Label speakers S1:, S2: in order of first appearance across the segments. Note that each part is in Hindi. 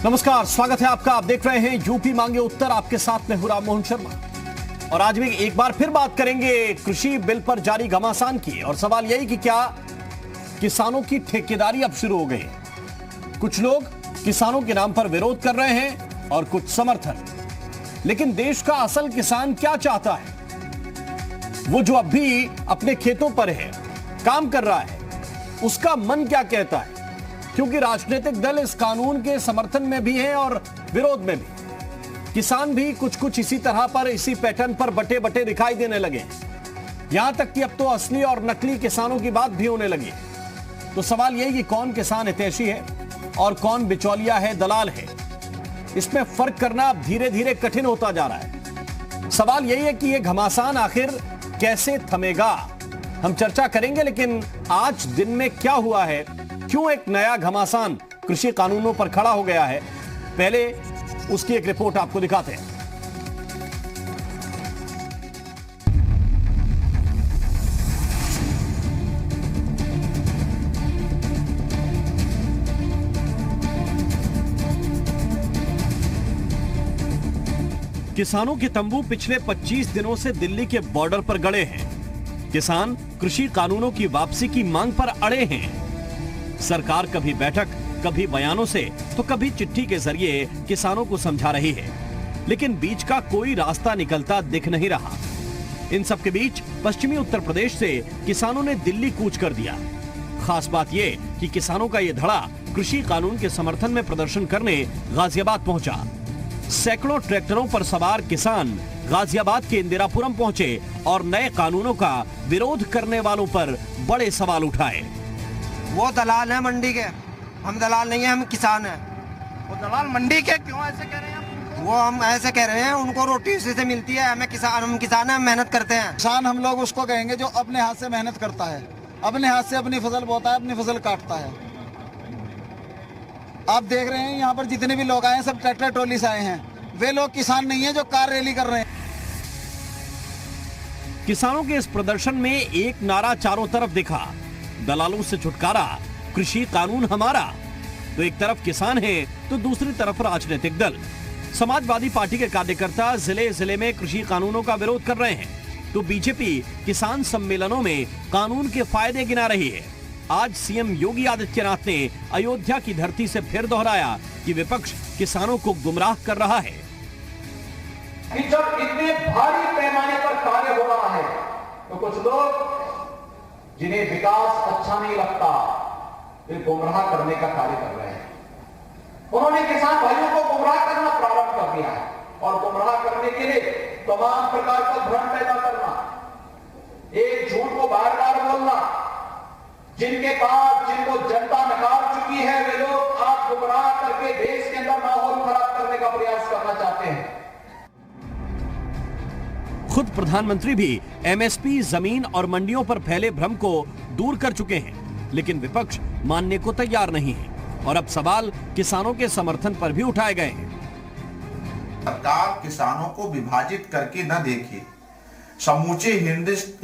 S1: नमस्कार, स्वागत है आपका। आप देख रहे हैं यूपी मांगे उत्तर। आपके साथ में हूं राम मोहन शर्मा और आज भी एक बार फिर बात करेंगे कृषि बिल पर जारी घमासान की। और सवाल यही कि क्या किसानों की ठेकेदारी अब शुरू हो गई है। कुछ लोग किसानों के नाम पर विरोध कर रहे हैं और कुछ समर्थन। लेकिन देश का असल किसान क्या चाहता है? वो जो अब भी अपने खेतों पर है, काम कर रहा है, उसका मन क्या कहता है? क्योंकि राजनीतिक दल इस कानून के समर्थन में भी हैं और विरोध में भी। किसान भी कुछ कुछ इसी तरह पर, इसी पैटर्न पर बटे बटे दिखाई देने लगे। यहां तक कि अब तो असली और नकली किसानों की बात भी होने लगी। तो सवाल यही कि कौन किसान हितैषी है और कौन बिचौलिया है, दलाल है। इसमें फर्क करना अब धीरे धीरे कठिन होता जा रहा है। सवाल यही है कि यह घमासान आखिर कैसे थमेगा, हम चर्चा करेंगे। लेकिन आज दिन में क्या हुआ है, क्यों एक नया घमासान कृषि कानूनों पर खड़ा हो गया है, पहले उसकी एक रिपोर्ट आपको दिखाते हैं। किसानों के तंबू पिछले 25 दिनों से दिल्ली के बॉर्डर पर गड़े हैं। किसान कृषि कानूनों की वापसी की मांग पर अड़े हैं। सरकार कभी बैठक, कभी बयानों से तो कभी चिट्ठी के जरिए किसानों को समझा रही है, लेकिन बीच का कोई रास्ता निकलता दिख नहीं रहा। इन सब के बीच पश्चिमी उत्तर प्रदेश से किसानों ने दिल्ली कूच कर दिया। खास बात यह कि किसानों का यह धड़ा कृषि कानून के समर्थन में प्रदर्शन करने गाजियाबाद पहुंचा। सैकड़ों ट्रैक्टरों पर सवार किसान गाजियाबाद के इंदिरापुरम पहुंचे और नए कानूनों का विरोध करने वालों पर बड़े सवाल उठाए।
S2: वो दलाल है मंडी के, हम दलाल नहीं है, हम किसान हैं।
S3: वो दलाल मंडी के क्यों ऐसे कह रहे हैं?
S2: वो हम ऐसे कह रहे हैं, उनको रोटी उसी से मिलती है, हमें किसान, हम किसान हैं, हम मेहनत करते हैं।
S4: किसान हम लोग उसको कहेंगे जो अपने हाथ से मेहनत करता है, अपने हाथ से अपनी फसल बोता है, अपनी फसल काटता है। आप देख रहे हैं यहाँ पर जितने भी लोग आए हैं सब ट्रैक्टर ट्रॉली से आए हैं। वे लोग किसान नहीं है जो कार रैली कर रहे हैं।
S1: किसानों के इस प्रदर्शन में एक नारा चारों तरफ दिखा, दलालों से छुटकारा, कृषि कानून हमारा। तो एक तरफ किसान हैं तो दूसरी तरफ राजनीतिक दल। समाजवादी पार्टी के कार्यकर्ता जिले जिले में कृषि कानूनों का विरोध कर रहे हैं, तो बीजेपी किसान सम्मेलनों में कानून के फायदे गिना रही है। आज सीएम योगी आदित्यनाथ ने अयोध्या की धरती से फिर दोहराया कि विपक्ष किसानों को गुमराह कर रहा है।
S5: कि जब इतने भारी पैमाने पर कार्य हो रहा है तो कुछ लोग जिन्हें विकास अच्छा नहीं लगता वे गुमराह करने का कार्य कर रहे हैं। उन्होंने किसान भाइयों को गुमराह करना प्रारंभ कर दिया है और गुमराह करने के लिए तमाम प्रकार का भ्रम पैदा करना, एक झूठ को बार बार बोलना। जिनको जनता नकार चुकी है वे लोग आप गुमराह करके देश के अंदर माहौल खराब करने का प्रयास करना चाहते हैं।
S1: खुद प्रधानमंत्री भी एमएसपी, जमीन और मंडियों पर फैले भ्रम को दूर कर चुके हैं, लेकिन विपक्ष मानने को तैयार नहीं है और अब सवाल किसानों के समर्थन पर भी उठाए गए हैं।
S6: सरकार किसानों को विभाजित करके न देखे। समूचे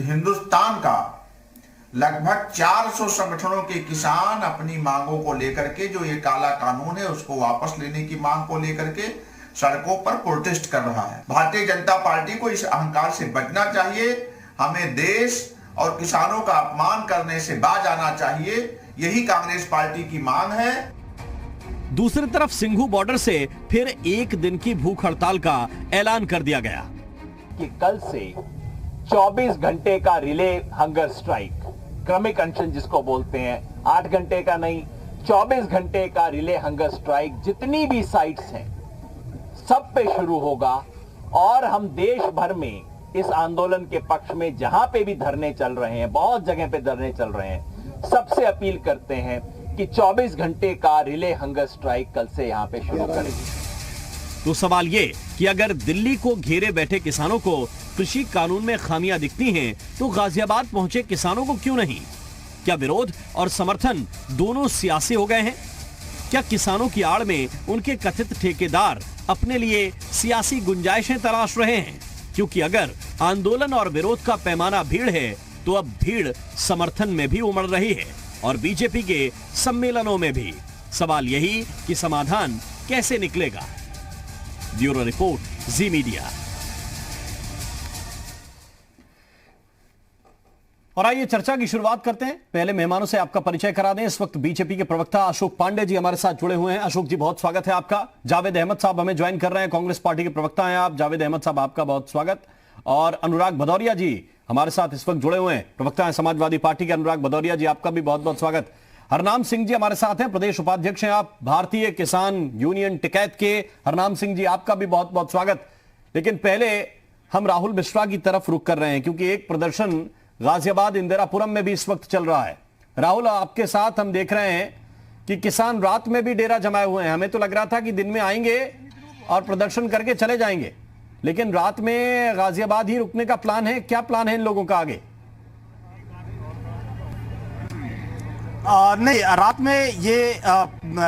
S6: हिंदुस्तान का लगभग 400 संगठनों के किसान अपनी मांगों को लेकर के, जो ये काला कानून है उसको वापस लेने की मांग को लेकर के सड़कों पर प्रोटेस्ट कर रहा है। भारतीय जनता पार्टी को इस अहंकार से बचना चाहिए। हमें देश और किसानों का अपमान करने से बाज आना चाहिए। यही कांग्रेस पार्टी की मांग है।
S1: दूसरी तरफ सिंघू बॉर्डर से फिर एक दिन की भूख हड़ताल का ऐलान कर दिया गया
S7: कि कल से 24 घंटे का रिले हंगर स्ट्राइक, क्रमिक अनशन जिसको बोलते हैं, 8 घंटे का नहीं, 24 घंटे का रिले हंगर स्ट्राइक जितनी भी साइट्स हैं सब पे शुरू होगा। और हम देश भर में इस आंदोलन के पक्ष में जहां पे भी धरने चल रहे हैं, बहुत जगह पे धरने चल रहे हैं, सबसे अपील करते हैं कि 24 घंटे का रिले हंगर स्ट्राइक कल से यहां पे शुरू करेंगे।
S1: तो सवाल ये कि अगर दिल्ली को घेरे बैठे किसानों को कृषि कानून में खामियां दिखती हैं, तो गाजियाबाद पहुंचे किसानों को क्यों नहीं? क्या विरोध और समर्थन दोनों सियासी हो गए हैं? क्या किसानों की आड़ में उनके कथित ठेकेदार अपने लिए सियासी गुंजाइशें तलाश रहे हैं? क्योंकि अगर आंदोलन और विरोध का पैमाना भीड़ है, तो अब भीड़ समर्थन में भी उमड़ रही है और बीजेपी के सम्मेलनों में भी। सवाल यही कि समाधान कैसे निकलेगा? ब्यूरो रिपोर्ट, जी मीडिया। और आइए चर्चा की शुरुआत करते हैं। पहले मेहमानों से आपका परिचय करा दें। इस वक्त बीजेपी के प्रवक्ता अशोक पांडे जी हमारे साथ जुड़े हुए हैं। अशोक जी, बहुत स्वागत है आपका। जावेद अहमद साहब हमें ज्वाइन कर रहे हैं, कांग्रेस पार्टी के प्रवक्ता हैं आप। जावेद अहमद साहब, आपका बहुत स्वागत। और अनुराग भदौरिया जी हमारे साथ इस वक्त जुड़े हुए हैं, प्रवक्ता हैं समाजवादी पार्टी के अनुराग भदौरिया जी, आपका भी बहुत बहुत स्वागत। हरनाम सिंह जी हमारे साथ हैं, प्रदेश उपाध्यक्ष हैं आप भारतीय किसान यूनियन टिकैत के। हरनाम सिंह जी, आपका भी बहुत बहुत स्वागत। लेकिन पहले हम राहुल मिश्रा की तरफ रुख कर रहे हैं, क्योंकि एक प्रदर्शन गाजियाबाद इंदिरापुरम में भी इस वक्त चल रहा है। राहुल, आपके साथ हम देख रहे हैं कि किसान रात में भी डेरा जमाए हुए हैं। हमें तो लग रहा था कि दिन में आएंगे और प्रदर्शन करके चले जाएंगे, लेकिन रात में गाजियाबाद ही रुकने का प्लान है। क्या प्लान है इन लोगों का आगे?
S8: नहीं, रात में ये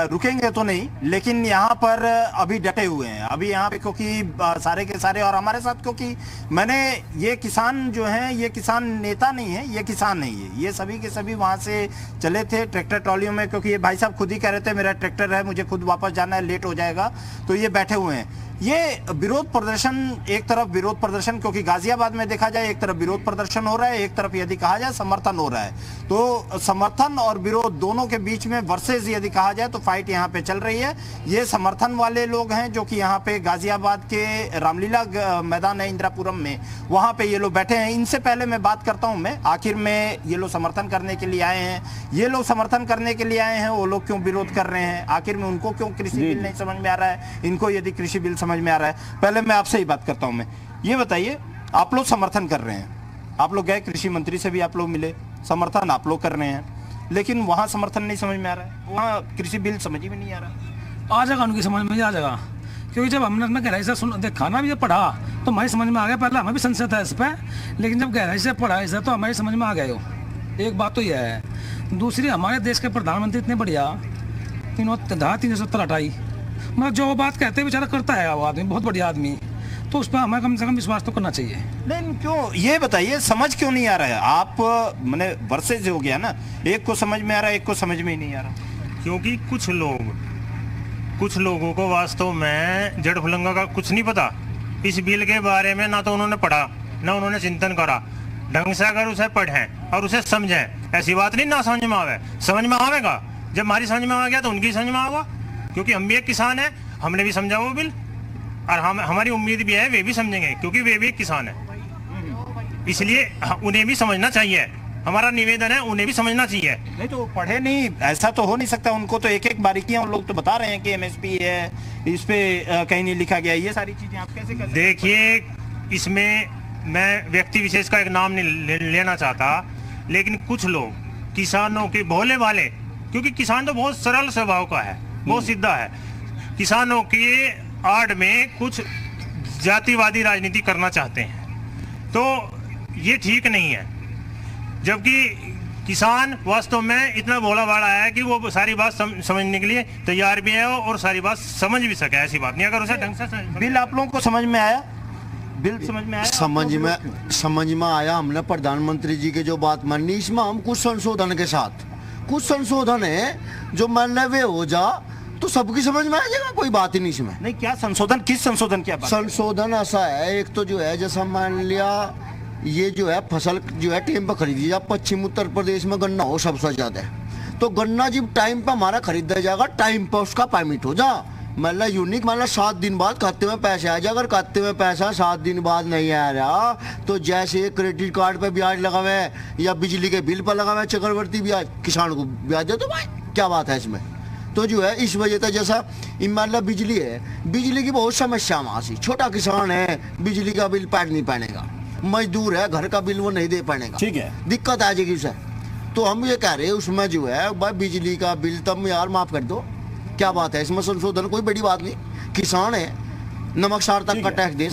S8: रुकेंगे तो नहीं, लेकिन यहाँ पर अभी डटे हुए हैं। अभी यहाँ पे क्योंकि सारे के सारे और हमारे साथ, क्योंकि मैंने ये किसान जो हैं, ये किसान नेता नहीं है, ये किसान नहीं है, ये सभी के सभी वहाँ से चले थे ट्रैक्टर ट्रॉलियों में, क्योंकि ये भाई साहब खुद ही कह रहे थे मेरा ट्रैक्टर है, मुझे खुद वापस जाना है, लेट हो जाएगा, तो ये बैठे हुए हैं। ये विरोध प्रदर्शन, एक तरफ विरोध प्रदर्शन, क्योंकि गाजियाबाद में देखा जाए एक तरफ विरोध प्रदर्शन हो रहा है, एक तरफ यदि कहा जाए समर्थन हो रहा है। तो समर्थन और विरोध दोनों के बीच में वर्सेस यदि कहा जाए तो फाइट यहाँ पे चल रही है। ये समर्थन वाले लोग हैं जो कि यहाँ पे गाजियाबाद के रामलीला मैदान है इंदिरापुरम में, वहाँ पे ये लोग बैठे हैं। इनसे पहले मैं बात करता हूँ, मैं आखिर में ये लोग समर्थन करने के लिए आए हैं, ये लोग समर्थन करने के लिए आए हैं, वो लोग क्यों विरोध कर रहे हैं, आखिर में उनको क्यों कृषि बिल नहीं समझ में आ रहा है, इनको यदि कृषि बिल समझ में आ रहा है। पहले मैं आपसे ही बात करता हूं। मैं ये बताइए, आप लोग समर्थन कर रहे हैं, आप लोग गए कृषि मंत्री से भी आप लोग मिले, समर्थन आप लोग कर रहे हैं, लेकिन वहां समर्थन नहीं समझ में आ रहा है, वहां कृषि बिल समझ में नहीं आ रहा।
S9: आ जाएगा, उनकी समझ में आ जाएगा, क्योंकि जब हमने अपना गहराई से देखा ना, भी जब पढ़ा तो हमारी समझ में आ गया। पहले हमें भी संशय था इस पर, लेकिन जब गहराई से पढ़ा इसे तो हमारी समझ में आ गया। एक बात तो यह है। दूसरी, हमारे देश के प्रधानमंत्री इतने बढ़िया, 370 हटाई, मतलब जो बात कहते हैं बेचारा करता है वो आदमी, बहुत बढ़िया आदमी, तो उस पर हमें कम से कम विश्वास तो करना चाहिए।
S8: नहीं, क्यों, ये बताइए समझ क्यों नहीं आ रहा है? आप मैंने वर्सेज हो गया ना, एक को समझ में आ रहा है, एक को समझ में ही नहीं आ रहा।
S10: क्योंकि कुछ लोगों को वास्तव में जड़ फुलंगा का कुछ नहीं पता। इस बिल के बारे में ना तो उन्होंने पढ़ा, ना उन्होंने चिंतन करा ढंग से। अगर उसे पढ़ें और उसे समझें, ऐसी बात नहीं ना समझ में आवे, समझ में आवेगा। जब हमारी समझ में आ गया तो उनकी समझ में आएगा, क्योंकि हम भी एक किसान है, हमने भी समझा वो बिल, और हमारी उम्मीद भी है वे भी समझेंगे, क्योंकि वे भी एक किसान है, इसलिए उन्हें भी समझना चाहिए। हमारा निवेदन है, उन्हें भी समझना चाहिए।
S8: नहीं तो पढ़े नहीं, ऐसा तो हो नहीं सकता। उनको तो एक एक बारीकियां उन लोग तो बता रहे हैं कि एमएसपी है, इस पे कहीं नहीं लिखा गया, ये सारी चीजें आप कैसे कर?
S10: देखिए, इसमें मैं व्यक्ति विशेष का एक नाम नहीं लेना चाहता, लेकिन कुछ लोग किसानों के भोले वाले, क्योंकि किसान तो बहुत सरल स्वभाव का है, बहुत सीधा है, किसानों की आड़ में कुछ जातिवादी राजनीति करना चाहते हैं, तो ये ठीक नहीं है। जबकि किसान वास्तव में इतना भोला भाला है कि वो सारी बात समझने के लिए तैयार भी है और सारी बात समझ भी सके। ऐसी बात नहीं, अगर उसे ढंग से
S8: बिल आप लोगों को समझ में आया, बिल समझ में आया,
S11: समझ में आया। हमने प्रधानमंत्री जी की जो बात मानी, इसमें हम कुछ संशोधन के साथ, कुछ संशोधन है जो मानने वे हो जा तो सबकी समझ में आ जाएगा, कोई बात ही नहीं इसमें।
S8: नहीं, क्या संशोधन, किस संशोधन की बात?
S11: संशोधन ऐसा है, एक तो जो है जैसा मान लिया ये जो है फसल जो है टाइम पर खरीदी जाए, पश्चिम उत्तर प्रदेश में गन्ना हो सबसे ज्यादा, तो गन्ना जब टाइम पर हमारा खरीदा जाएगा, टाइम पर उसका पेमेंट हो जा, मतलब यूनिक, मतलब 7 दिन बाद खाते में पैसे आ जाए। अगर खाते में पैसा 7 दिन बाद नहीं आ रहा तो जैसे क्रेडिट कार्ड पे ब्याज लगा हुआ है या बिजली के बिल पर लगा हुआ है चक्रवर्ती ब्याज, किसान को ब्याज दे, तो भाई क्या बात है इसमें? तो जो है इस वजह से जैसा मतलब बिजली है, बिजली की बहुत समस्या वहाँ से, छोटा किसान है, बिजली का बिल पैड नहीं पाएगा, मजदूर है, घर का बिल वो नहीं दे पाएगा, ठीक है, दिक्कत आ जाएगी उसे। तो हम ये कह रहे हैं उसमें जो है भाई बिजली का बिल तब यार माफ कर दो, क्या बात है इसमें संशोधन, कोई बड़ी बात नहीं, किसान है, नमक सार तक का टैक्स दे,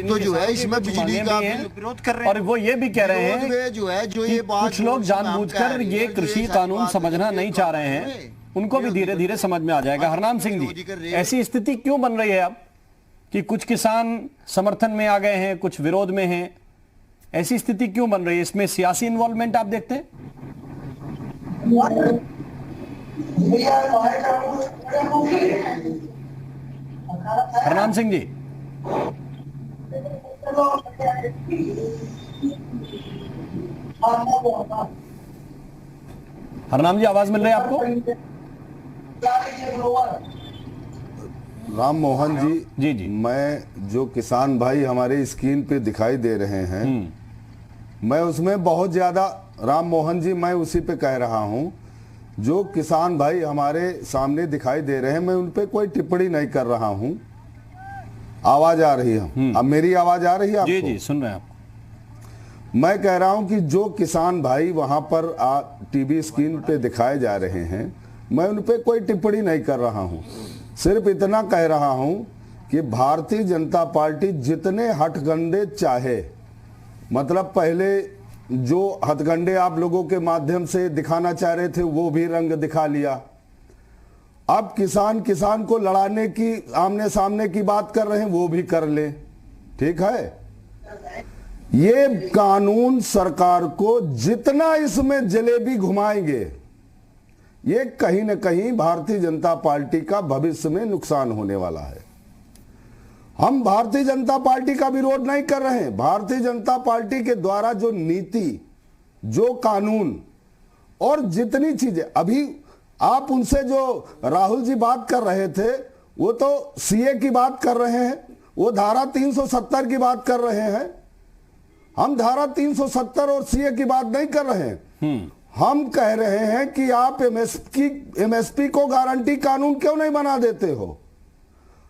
S11: तो जो है इसमें बिजली का
S8: विरोध कर रहे हैं।
S1: और वो ये भी कह रहे हैं
S11: जो है जो ये बात,
S1: कुछ लोग जानबूझकर ये कृषि कानून समझना नहीं चाह रहे हैं, उनको भी धीरे धीरे समझ में आ जाएगा। हरनाम सिंह जी, ऐसी स्थिति क्यों बन रही है अब कि कुछ किसान समर्थन में आ गए हैं, कुछ विरोध में हैं, ऐसी स्थिति क्यों बन रही है? इसमें सियासी इन्वॉल्वमेंट आप देखते हैं? हरनाम सिंह जी, हरनाम जी आवाज मिल रही है आपको?
S12: राम मोहन जी, जी मैं जो किसान भाई हमारे स्क्रीन पे दिखाई दे रहे हैं, मैं उसमें बहुत ज्यादा, राम मोहन जी मैं उसी पे कह रहा हूं, जो किसान भाई हमारे सामने दिखाई दे रहे हैं मैं उन पे कोई टिप्पणी नहीं कर रहा हूं। आवाज आ रही है? अब मेरी आवाज आ रही है आपको?
S1: जी जी सुन रहे हैं आप।
S12: मैं कह रहा हूं कि जो किसान भाई वहां पर टीवी स्क्रीन पे दिखाए जा रहे हैं मैं उन पे कोई टिप्पणी नहीं कर रहा हूं, सिर्फ इतना कह रहा हूं कि भारतीय जनता पार्टी जितने हथकंडे चाहे, मतलब पहले जो हथकंडे आप लोगों के माध्यम से दिखाना चाह रहे थे वो भी रंग दिखा लिया। अब किसान को लड़ाने की, आमने सामने की बात कर रहे हैं, वो भी कर ले, ठीक है। ये कानून सरकार को जितना इसमें जलेबी घुमाएंगे, ये कहीं न कहीं भारतीय जनता पार्टी का भविष्य में नुकसान होने वाला है। हम भारतीय जनता पार्टी का विरोध नहीं कर रहे हैं, भारतीय जनता पार्टी के द्वारा जो नीति, जो कानून और जितनी चीजें, अभी आप उनसे जो राहुल जी बात कर रहे थे वो तो सीए की बात कर रहे हैं, वो धारा 370 की बात कर रहे हैं। हम धारा 370 और सीए की बात नहीं कर रहे हैं, हम कह रहे हैं कि आप एमएसपी को गारंटी कानून क्यों नहीं बना देते हो?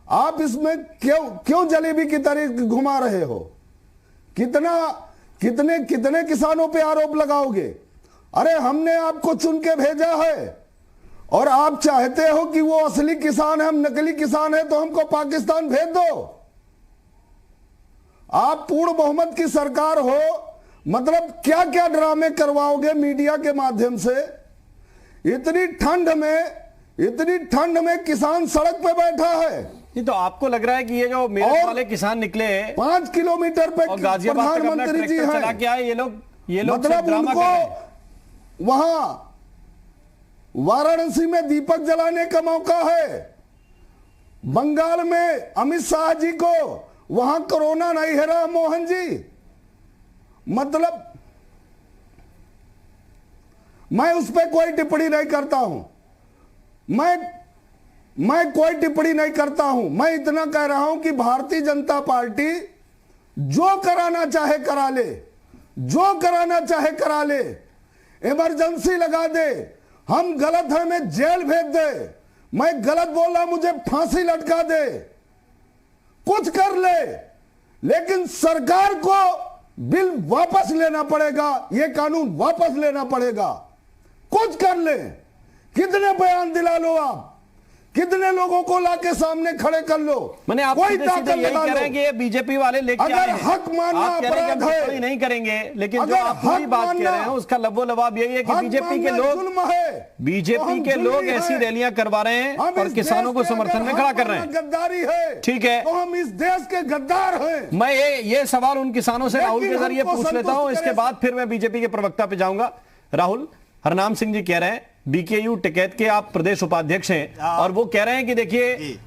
S12: आप इसमें क्यों जलेबी की तरह घुमा रहे हो? कितने किसानों पे आरोप लगाओगे? अरे हमने आपको चुन के भेजा है और आप चाहते हो कि वो असली किसान है, हम नकली किसान है, तो हमको पाकिस्तान भेज दो। आप पूर्ण बहुमत की सरकार हो, मतलब क्या क्या ड्रामे करवाओगे मीडिया के माध्यम से? इतनी ठंड में किसान सड़क पे बैठा है।
S1: ये तो आपको लग रहा है कि ये जो मेरठ वाले किसान निकले
S12: 5 किलोमीटर पे
S1: प्रधानमंत्री जी चला के आए, ये लोग
S12: मतलब उनको वहां वाराणसी में दीपक जलाने का मौका है, बंगाल में अमित शाह जी को वहां कोरोना नहीं है। राम मोहन जी, मतलब मैं उस पर कोई टिप्पणी नहीं करता हूं, मैं कोई टिप्पणी नहीं करता हूं। मैं इतना कह रहा हूं कि भारतीय जनता पार्टी जो कराना चाहे करा ले, जो कराना चाहे करा ले, इमरजेंसी लगा दे, हम गलत हैं मैं जेल भेज दे, मैं गलत बोला मुझे फांसी लटका दे, कुछ कर ले, लेकिन सरकार को बिल वापस लेना पड़ेगा, ये कानून वापस लेना पड़ेगा। कुछ कर ले, कितने बयान दिला लो आप, कितने लोगों को लाके सामने खड़े कर लो,
S1: मैंने आप
S12: कोई ताकत
S1: यही कह रहे हैं कि ये बीजेपी वाले लेके आए हैं।
S12: हक मानना अपराध है,
S1: नहीं करेंगे, लेकिन जो आप पूरी बात कह रहे हैं उसका लबो-लबाब यही है कि बीजेपी के लोग ऐसी रैलियां करवा रहे हैं और किसानों को समर्थन में खड़ा कर रहे हैं।
S12: गद्दारी है,
S1: ठीक है,
S12: तो हम इस देश के गद्दार हैं।
S1: मैं ये सवाल उन किसानों से राहुल के जरिए पूछ लेता हूं, इसके बाद फिर मैं बीजेपी के प्रवक्ता पे जाऊंगा। राहुल, हरनाम सिंह जी कह रहे हैं, बीकेयू टिकैत के आप प्रदेश उपाध्यक्ष हैं, और वो कह रहे हैं कि देखिए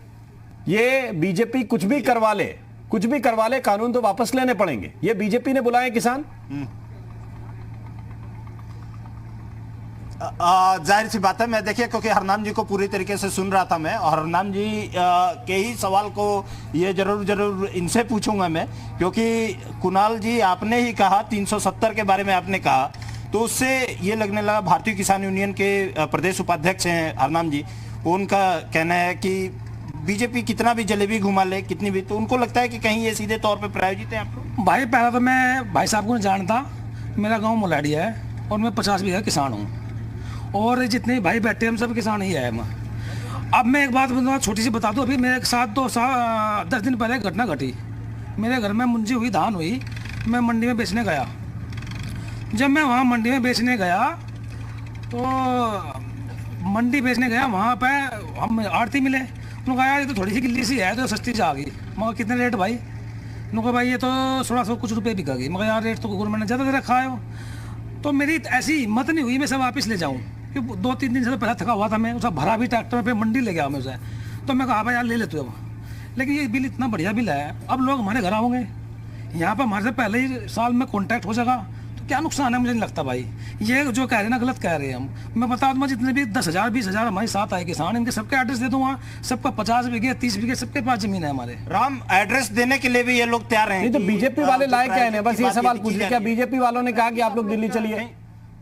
S1: ये बीजेपी कुछ भी करवा ले कानून तो वापस लेने पड़ेंगे। ये बीजेपी ने बुलाए किसान।
S8: जाहिर सी बात है, मैं देखिए क्योंकि हरनाम जी को पूरी तरीके से सुन रहा था मैं, और हरनाम जी के ही सवाल को ये जरूर इनसे पूछूंगा मैं, क्योंकि कुणाल जी आपने ही कहा 370 के बारे में आपने कहा, तो उससे ये लगने लगा भारतीय किसान यूनियन के प्रदेश उपाध्यक्ष हैं हरनाम जी, उनका कहना है कि बीजेपी कितना भी जलेबी घुमा ले, कितनी भी, तो उनको लगता है कि कहीं ये सीधे तौर पे प्रायोजित है आपको।
S9: भाई पहला तो मैं भाई साहब को नहीं जानता, मेरा गांव मुलाडिया है और मैं 50 बीघा किसान हूँ, और जितने भाई बैठे हम सब किसान ही है। अब मैं एक बात छोटी सी बता दूँ, अभी मेरे साथ तो 10 दिन पहले घटना घटी। मेरे घर में मुंजी हुई, धान हुई, मैं मंडी में बेचने गया। जब मैं वहाँ मंडी में बेचने गया तो वहाँ पे हम आड़ती मिले, उन्होंने कहा यार ये तो थोड़ी सी गिल्ली सी है, तो सस्ती से आ गई। मगर कितने रेट भाई? उन्होंने कहा भाई ये तो 1600 कुछ रुपये बिकेगी। मगर यार रेट तो गवर्नमेंट ने ज़्यादा दे रखा है। तो मेरी ऐसी हिम्मत नहीं हुई मैं सब वापस ले जाऊँ, क्योंकि 2-3 दिन से तो पहले थका हुआ था मैं, उसका भरा भी ट्रैक्टर पे मंडी ले गया मैं उसे। तो मैं कहा भाई यार ले ले तू अब, लेकिन ये बिल इतना बढ़िया बिल है, अब लोग हमारे घर आओगे, यहाँ पर हमारे से पहले ही साल में कॉन्ट्रैक्ट हो जाएगा, तो क्या नुकसान है? मुझे नहीं लगता भाई, ये जो कह रहे हैं ना गलत कह रहे हैं हम। मैं बता दूंगा जितने भी 10,000 20,000 हमारे साथ आए किसान, इनके सबके एड्रेस दे दूंगा, सबका 50 बीघे 30 बीघे सबके पास जमीन है हमारे।
S8: राम, एड्रेस देने के लिए भी ये लोग तैयार हैं।
S1: नहीं तो बीजेपी वाले लाए क्या है? बस ये सवाल पूछ रहे, क्या बीजेपी वालों ने कहा कि आप लोग दिल्ली चलिए?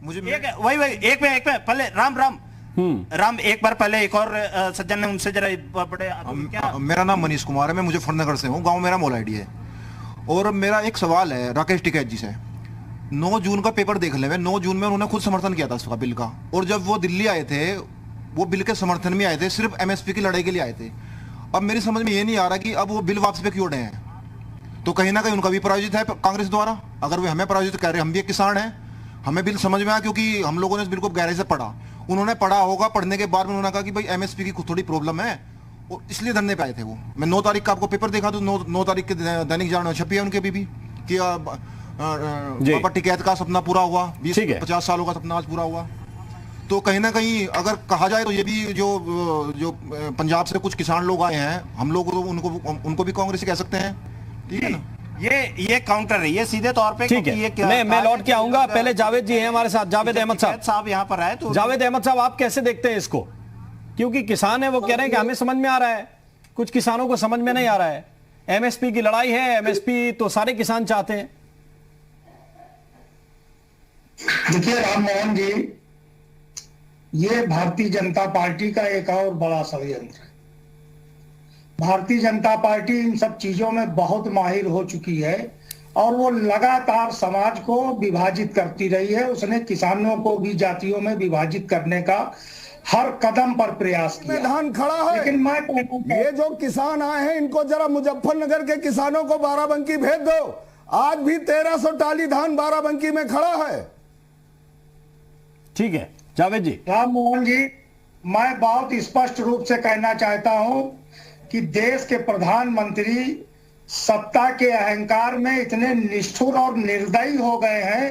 S8: मुझे वही एक पे पहले राम एक बार पहले एक और सज्जन ने उनसे जरा बड़े क्या।
S13: मेरा नाम मनीष कुमार है, मैं मुजफ्फरनगर से हूँ, गांव मेरा मोलाइडी है। और मेरा एक सवाल है राकेश टिकैत जी से। 9 जून का पेपर देख ले, 9 जून में उन्होंने खुद समर्थन किया था उसका बिल का, और जब वो दिल्ली आए थे वो बिल के समर्थन में आए थे, सिर्फ एमएसपी की लड़ाई के लिए आए थे। अब मेरी समझ में ये नहीं आ रहा कि अब वो बिल वापस पे क्यों उड़े हैं, तो कहीं ना कहीं उनका भी पराजित है कांग्रेस द्वारा। अगर वे हमें पराजित कर रहे हैं, हम भी एक किसान हैं, हमें बिल समझ में आया क्योंकि हम लोगों ने इस बिल को गहराई से पढ़ा। उन्होंने पढ़ा होगा, पढ़ने के बाद में उन्होंने कहा कि भाई एमएसपी की थोड़ी प्रॉब्लम है, और इसलिए धरने पे आए थे वो। मैं 9 तारीख का आपको पेपर देखा तो 9 तारीख के दैनिक जागरण छपी है उनके भी कि पापा टिकैत का सपना पूरा हुआ, 20-50 सालों का सपना आज पूरा हुआ। तो कहीं ना कहीं अगर कहा जाए तो ये भी जो पंजाब से कुछ किसान लोग आए हैं, हम लोग तो उनको भी कांग्रेस कह सकते हैं, ठीक है ना?
S8: ये काउंटर है, ये सीधे तौर पे।
S1: ठीक है, मैं लौट के आऊंगा। पहले जावेद जी हैं हमारे साथ, जावेद अहमद
S8: साहब यहाँ पर आए। तो
S1: जावेद अहमद साहब, आप कैसे देखते हैं इसको? क्योंकि किसान है, वो कह रहे हैं कि हमें समझ में आ रहा है, कुछ किसानों को समझ में नहीं आ रहा है। एमएसपी की लड़ाई है, एमएसपी तो सारे किसान चाहते हैं।
S14: देखिए राम मोहन जी, ये भारतीय जनता पार्टी का एक और बड़ा षड्यंत्र है। भारतीय जनता पार्टी इन सब चीजों में बहुत माहिर हो चुकी है और वो लगातार समाज को विभाजित करती रही है। उसने किसानों को भी जातियों में विभाजित करने का हर कदम पर प्रयास किया।
S12: मैदान खड़ा है,
S14: लेकिन मैं
S12: ये जो किसान आए हैं इनको जरा मुजफ्फरनगर के किसानों को बाराबंकी भेज दो। आज भी 1300 टाली धान बाराबंकी में खड़ा है।
S1: ठीक है जावेद जी।
S14: राम मोहन जी, मैं बहुत स्पष्ट रूप से कहना चाहता हूं कि देश के प्रधानमंत्री सत्ता के अहंकार में इतने निष्ठुर और निर्दयी हो गए हैं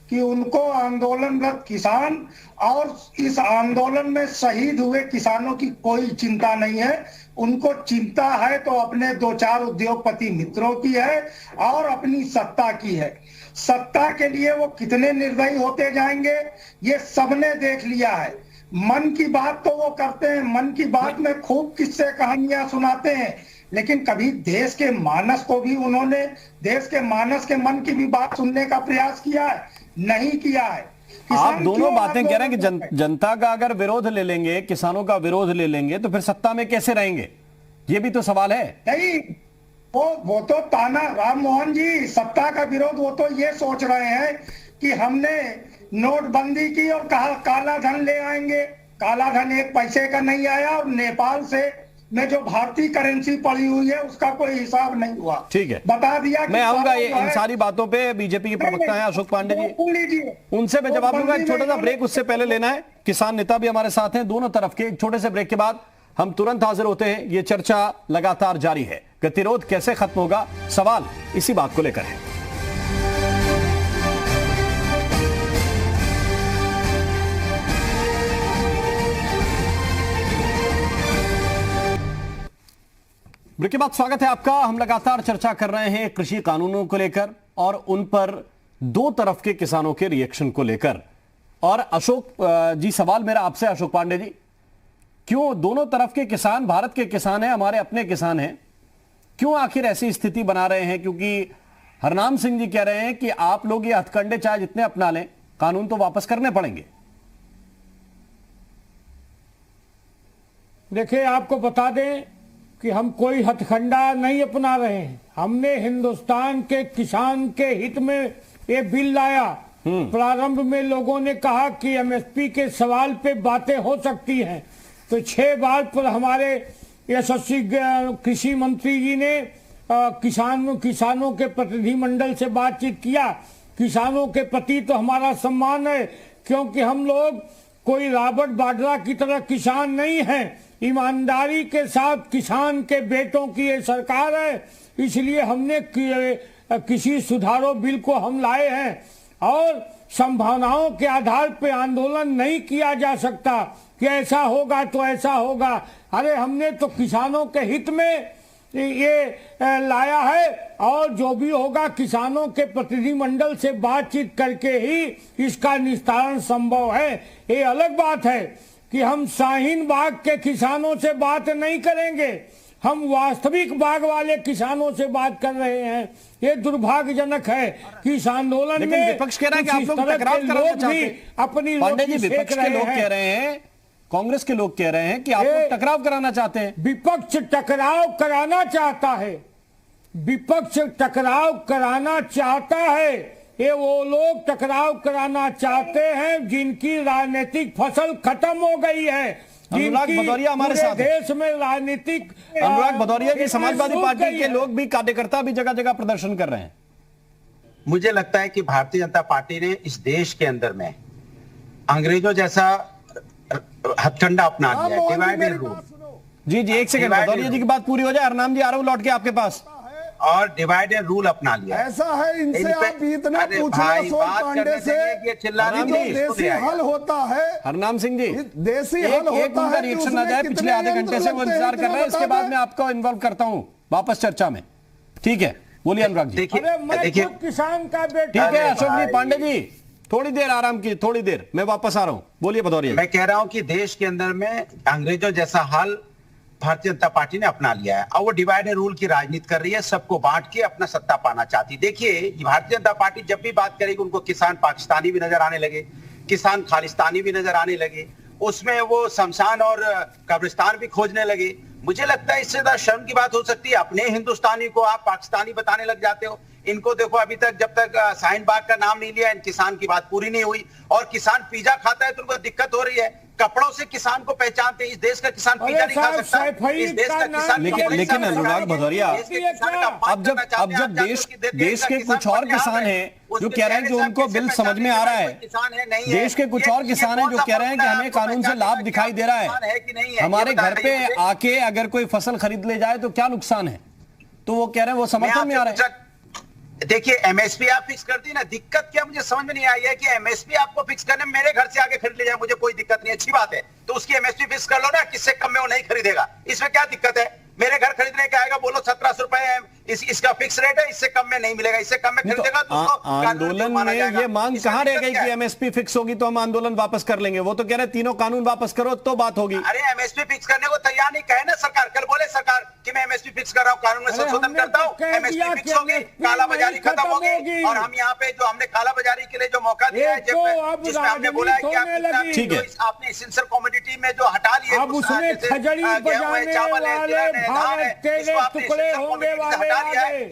S14: कि उनको आंदोलनरत किसान और इस आंदोलन में शहीद हुए किसानों की कोई चिंता नहीं है। उनको चिंता है तो अपने 2-4 उद्योगपति मित्रों की है और अपनी सत्ता की है। सत्ता के लिए वो कितने निर्दयी होते जाएंगे ये सबने देख लिया है। मन की बात तो वो करते हैं, मन की बात में खूब किस्से कहानियां सुनाते हैं, लेकिन कभी देश के मानस को भी उन्होंने, देश के मानस के मन की भी बात सुनने का प्रयास किया है? नहीं किया है।
S1: आप दोनों बातें कह रहे हैं कि जनता का अगर विरोध ले लेंगे, किसानों का विरोध ले लेंगे तो फिर सत्ता में कैसे रहेंगे? ये भी तो सवाल है।
S14: नहीं, वो तो ताना, राम मोहन जी, सत्ता का विरोध वो तो ये सोच रहे हैं कि हमने नोटबंदी की और कहा काला धन ले आएंगे। काला धन एक पैसे का नहीं आया और नेपाल से में जो भारतीय करेंसी पड़ी हुई है उसका कोई हिसाब नहीं हुआ।
S1: ठीक है,
S14: बता दिया।
S1: मैं आऊंगा इन सारी बातों पे। बीजेपी के प्रवक्ता हैं अशोक पांडे जी, उनसे मैं जवाब दूंगा। एक छोटा सा ब्रेक उससे पहले लेना है। किसान नेता भी हमारे साथ हैं दोनों तरफ के। एक छोटे से ब्रेक के बाद हम तुरंत हाजिर होते हैं। ये चर्चा लगातार जारी है। गतिरोध कैसे खत्म होगा, सवाल इसी बात को लेकर है। ब्रेक के बाद स्वागत है आपका। हम लगातार चर्चा कर रहे हैं कृषि कानूनों को लेकर और उन पर दो तरफ के किसानों के रिएक्शन को लेकर। और अशोक जी, सवाल मेरा आपसे, अशोक पांडे जी, क्यों दोनों तरफ के किसान भारत के किसान हैं, हमारे अपने किसान हैं, क्यों आखिर ऐसी स्थिति बना रहे हैं? क्योंकि हरनाम सिंह जी कह रहे हैं कि आप लोग ये हथकंडे चाहे जितने अपना लें, कानून तो वापस करने पड़ेंगे।
S15: देखिए, आपको बता दें कि हम कोई हथकंडा नहीं अपना रहे हैं। हमने हिंदुस्तान के किसान के हित में ये बिल लाया। प्रारंभ में लोगों ने कहा कि एमएसपी के सवाल पे बातें हो सकती हैं, तो 6 बार पर हमारे यशस्वी कृषि मंत्री जी ने किसानों के प्रतिनिधिमंडल से बातचीत किया। किसानों के प्रति तो हमारा सम्मान है, क्योंकि हम लोग कोई रॉबर्ट बाड्रा की तरह किसान नहीं हैं। ईमानदारी के साथ किसान के बेटों की ये सरकार है, इसलिए हमने किसी सुधारों बिल को हम लाए हैं। और संभावनाओं के आधार पर आंदोलन नहीं किया जा सकता कि ऐसा होगा तो ऐसा होगा। अरे हमने तो किसानों के हित में ये लाया है, और जो भी होगा किसानों के प्रतिनिधिमंडल से बातचीत करके ही इसका निस्तारण संभव है। ये अलग बात है कि हम शाहीन बाग के किसानों से बात नहीं करेंगे, हम वास्तविक बाग वाले किसानों से बात कर रहे हैं। ये दुर्भाग्यजनक है कि इस आंदोलन में
S1: विपक्ष कह रहा है कि आप लोग टकराव कराना चाहते हैं।
S15: अपनी
S1: पांडे जी, विपक्ष के लोग कह रहे हैं, कांग्रेस के लोग कह रहे हैं कि आप लोग टकराव कराना चाहते हैं।
S15: विपक्ष टकराव कराना चाहता है, विपक्ष टकराव कराना चाहता है। ये वो लोग टकराव कराना चाहते हैं जिनकी राजनीतिक फसल खत्म हो गई है,
S1: अनुराग भदौरिया हमारे साथ हैं।
S15: देश में राजनीतिक
S1: अनुराग भदौरिया की समाजवादी पार्टी के लोग भी, कार्यकर्ता भी जगह जगह प्रदर्शन कर रहे हैं।
S16: मुझे लगता है कि भारतीय जनता पार्टी ने इस देश के अंदर में अंग्रेजों जैसा हथकंडा अपना लिया है, डिवाइड एंड रूल।
S1: जी जी, एक सेकंड, भदौरिया जी की बात पूरी हो जाए। हरनाम जी, आ रहा हूं लौट के आपके पास।
S16: और डिवाइड एंड रूल अपना लिया।
S12: ऐसा है, इनसे आप इतना पूछना पांडे से, देसी हल होता है।
S1: हरनाम सिंह जी,
S12: देसी हल होता है।
S1: रिएक्शन आ जाए, पिछले आधे घंटे से वो इंतजार कर रहे हैं, इसके बाद मैं आपको इन्वॉल्व करता हूं वापस चर्चा में। ठीक है, बोलिए अनुराग जी।
S16: देखिए
S15: किसान का बेटा।
S1: ठीक है अशोक जी, पांडे जी थोड़ी देर आराम की, थोड़ी देर मैं वापस आ रहा हूं। बोलिए भदौरिया।
S16: मैं कह रहा हूं कि देश के अंदर में अंग्रेजों जैसा हाल भारतीय जनता पार्टी ने अपना लिया है, और वो डिवाइड एंड रूल की राजनीति कर रही है, सबको बांट के अपना सत्ता पाना चाहती। देखिए, भारतीय जनता पार्टी जब भी बात करेगी उनको किसान पाकिस्तानी भी नजर आने लगे, किसान खालिस्तानी भी नजर आने लगे, उसमें वो शमशान और कब्रिस्तान भी खोजने लगे। मुझे लगता है इससे ज्यादा शर्म की बात हो सकती है। अपने हिंदुस्तानी को आप पाकिस्तानी बताने लग जाते हो। इनको देखो, अभी तक जब तक शाहीन बाग का नाम नहीं लिया, इन किसान की बात पूरी नहीं हुई। और किसान पिज्जा खाता है तो उनको दिक्कत हो रही है। कपड़ों से किसान को पहचानते हैं। इस देश का किसान पिज्जा नहीं खा सकता। इस देश का किसान,
S1: लेकिन अनुराग भदौरिया, अब जब देश के कुछ और किसान हैं जो कह रहे हैं कि उनको बिल समझ में आ रहा है, देश के कुछ और किसान हैं जो कह रहे हैं कि हमें कानून से लाभ दिखाई दे रहा है, हमारे घर पे आके अगर कोई फसल खरीद ले जाए तो क्या नुकसान है, तो वो कह रहे हैं वो समर्थन में आ रहा है।
S16: देखिए, एमएसपी आप फिक्स कर दी ना, दिक्कत क्या मुझे समझ में नहीं आई है कि एमएसपी आपको फिक्स करने में मेरे घर से आगे खरीद ले जाए, मुझे कोई दिक्कत नहीं, अच्छी बात है। तो उसकी एमएसपी फिक्स कर लो ना, किससे कम में वो नहीं खरीदेगा, इसमें क्या दिक्कत है। मेरे घर खरीदने का आएगा, बोलो 1700 रुपए इसका फिक्स रेट है, इससे कम में नहीं मिलेगा, इससे कम में खरीदेगा तो
S1: आंदोलन में ये मांग कहां रह गई कि एमएसपी फिक्स होगी तो हम आंदोलन वापस कर लेंगे। वो तो कह रहे तीनों कानून वापस करो तो बात होगी।
S16: अरे एमएसपी फिक्स करने को तैयार नहीं, कहे ना सरकार, कल बोले सरकार कि मैं एमएसपी फिक्स कर रहा हूँ, कानून में संशोधन करता हूँ, एमएसपी फिक्स होगी, काला बाजारी खत्म होगी। और हम यहाँ पे जो हमने काला बाजारी के लिए जो मौका दिया है, जिसमें हमने बोला है कि आपने एसेंशियल कमोडिटी में जो हटा लिए, चावल है,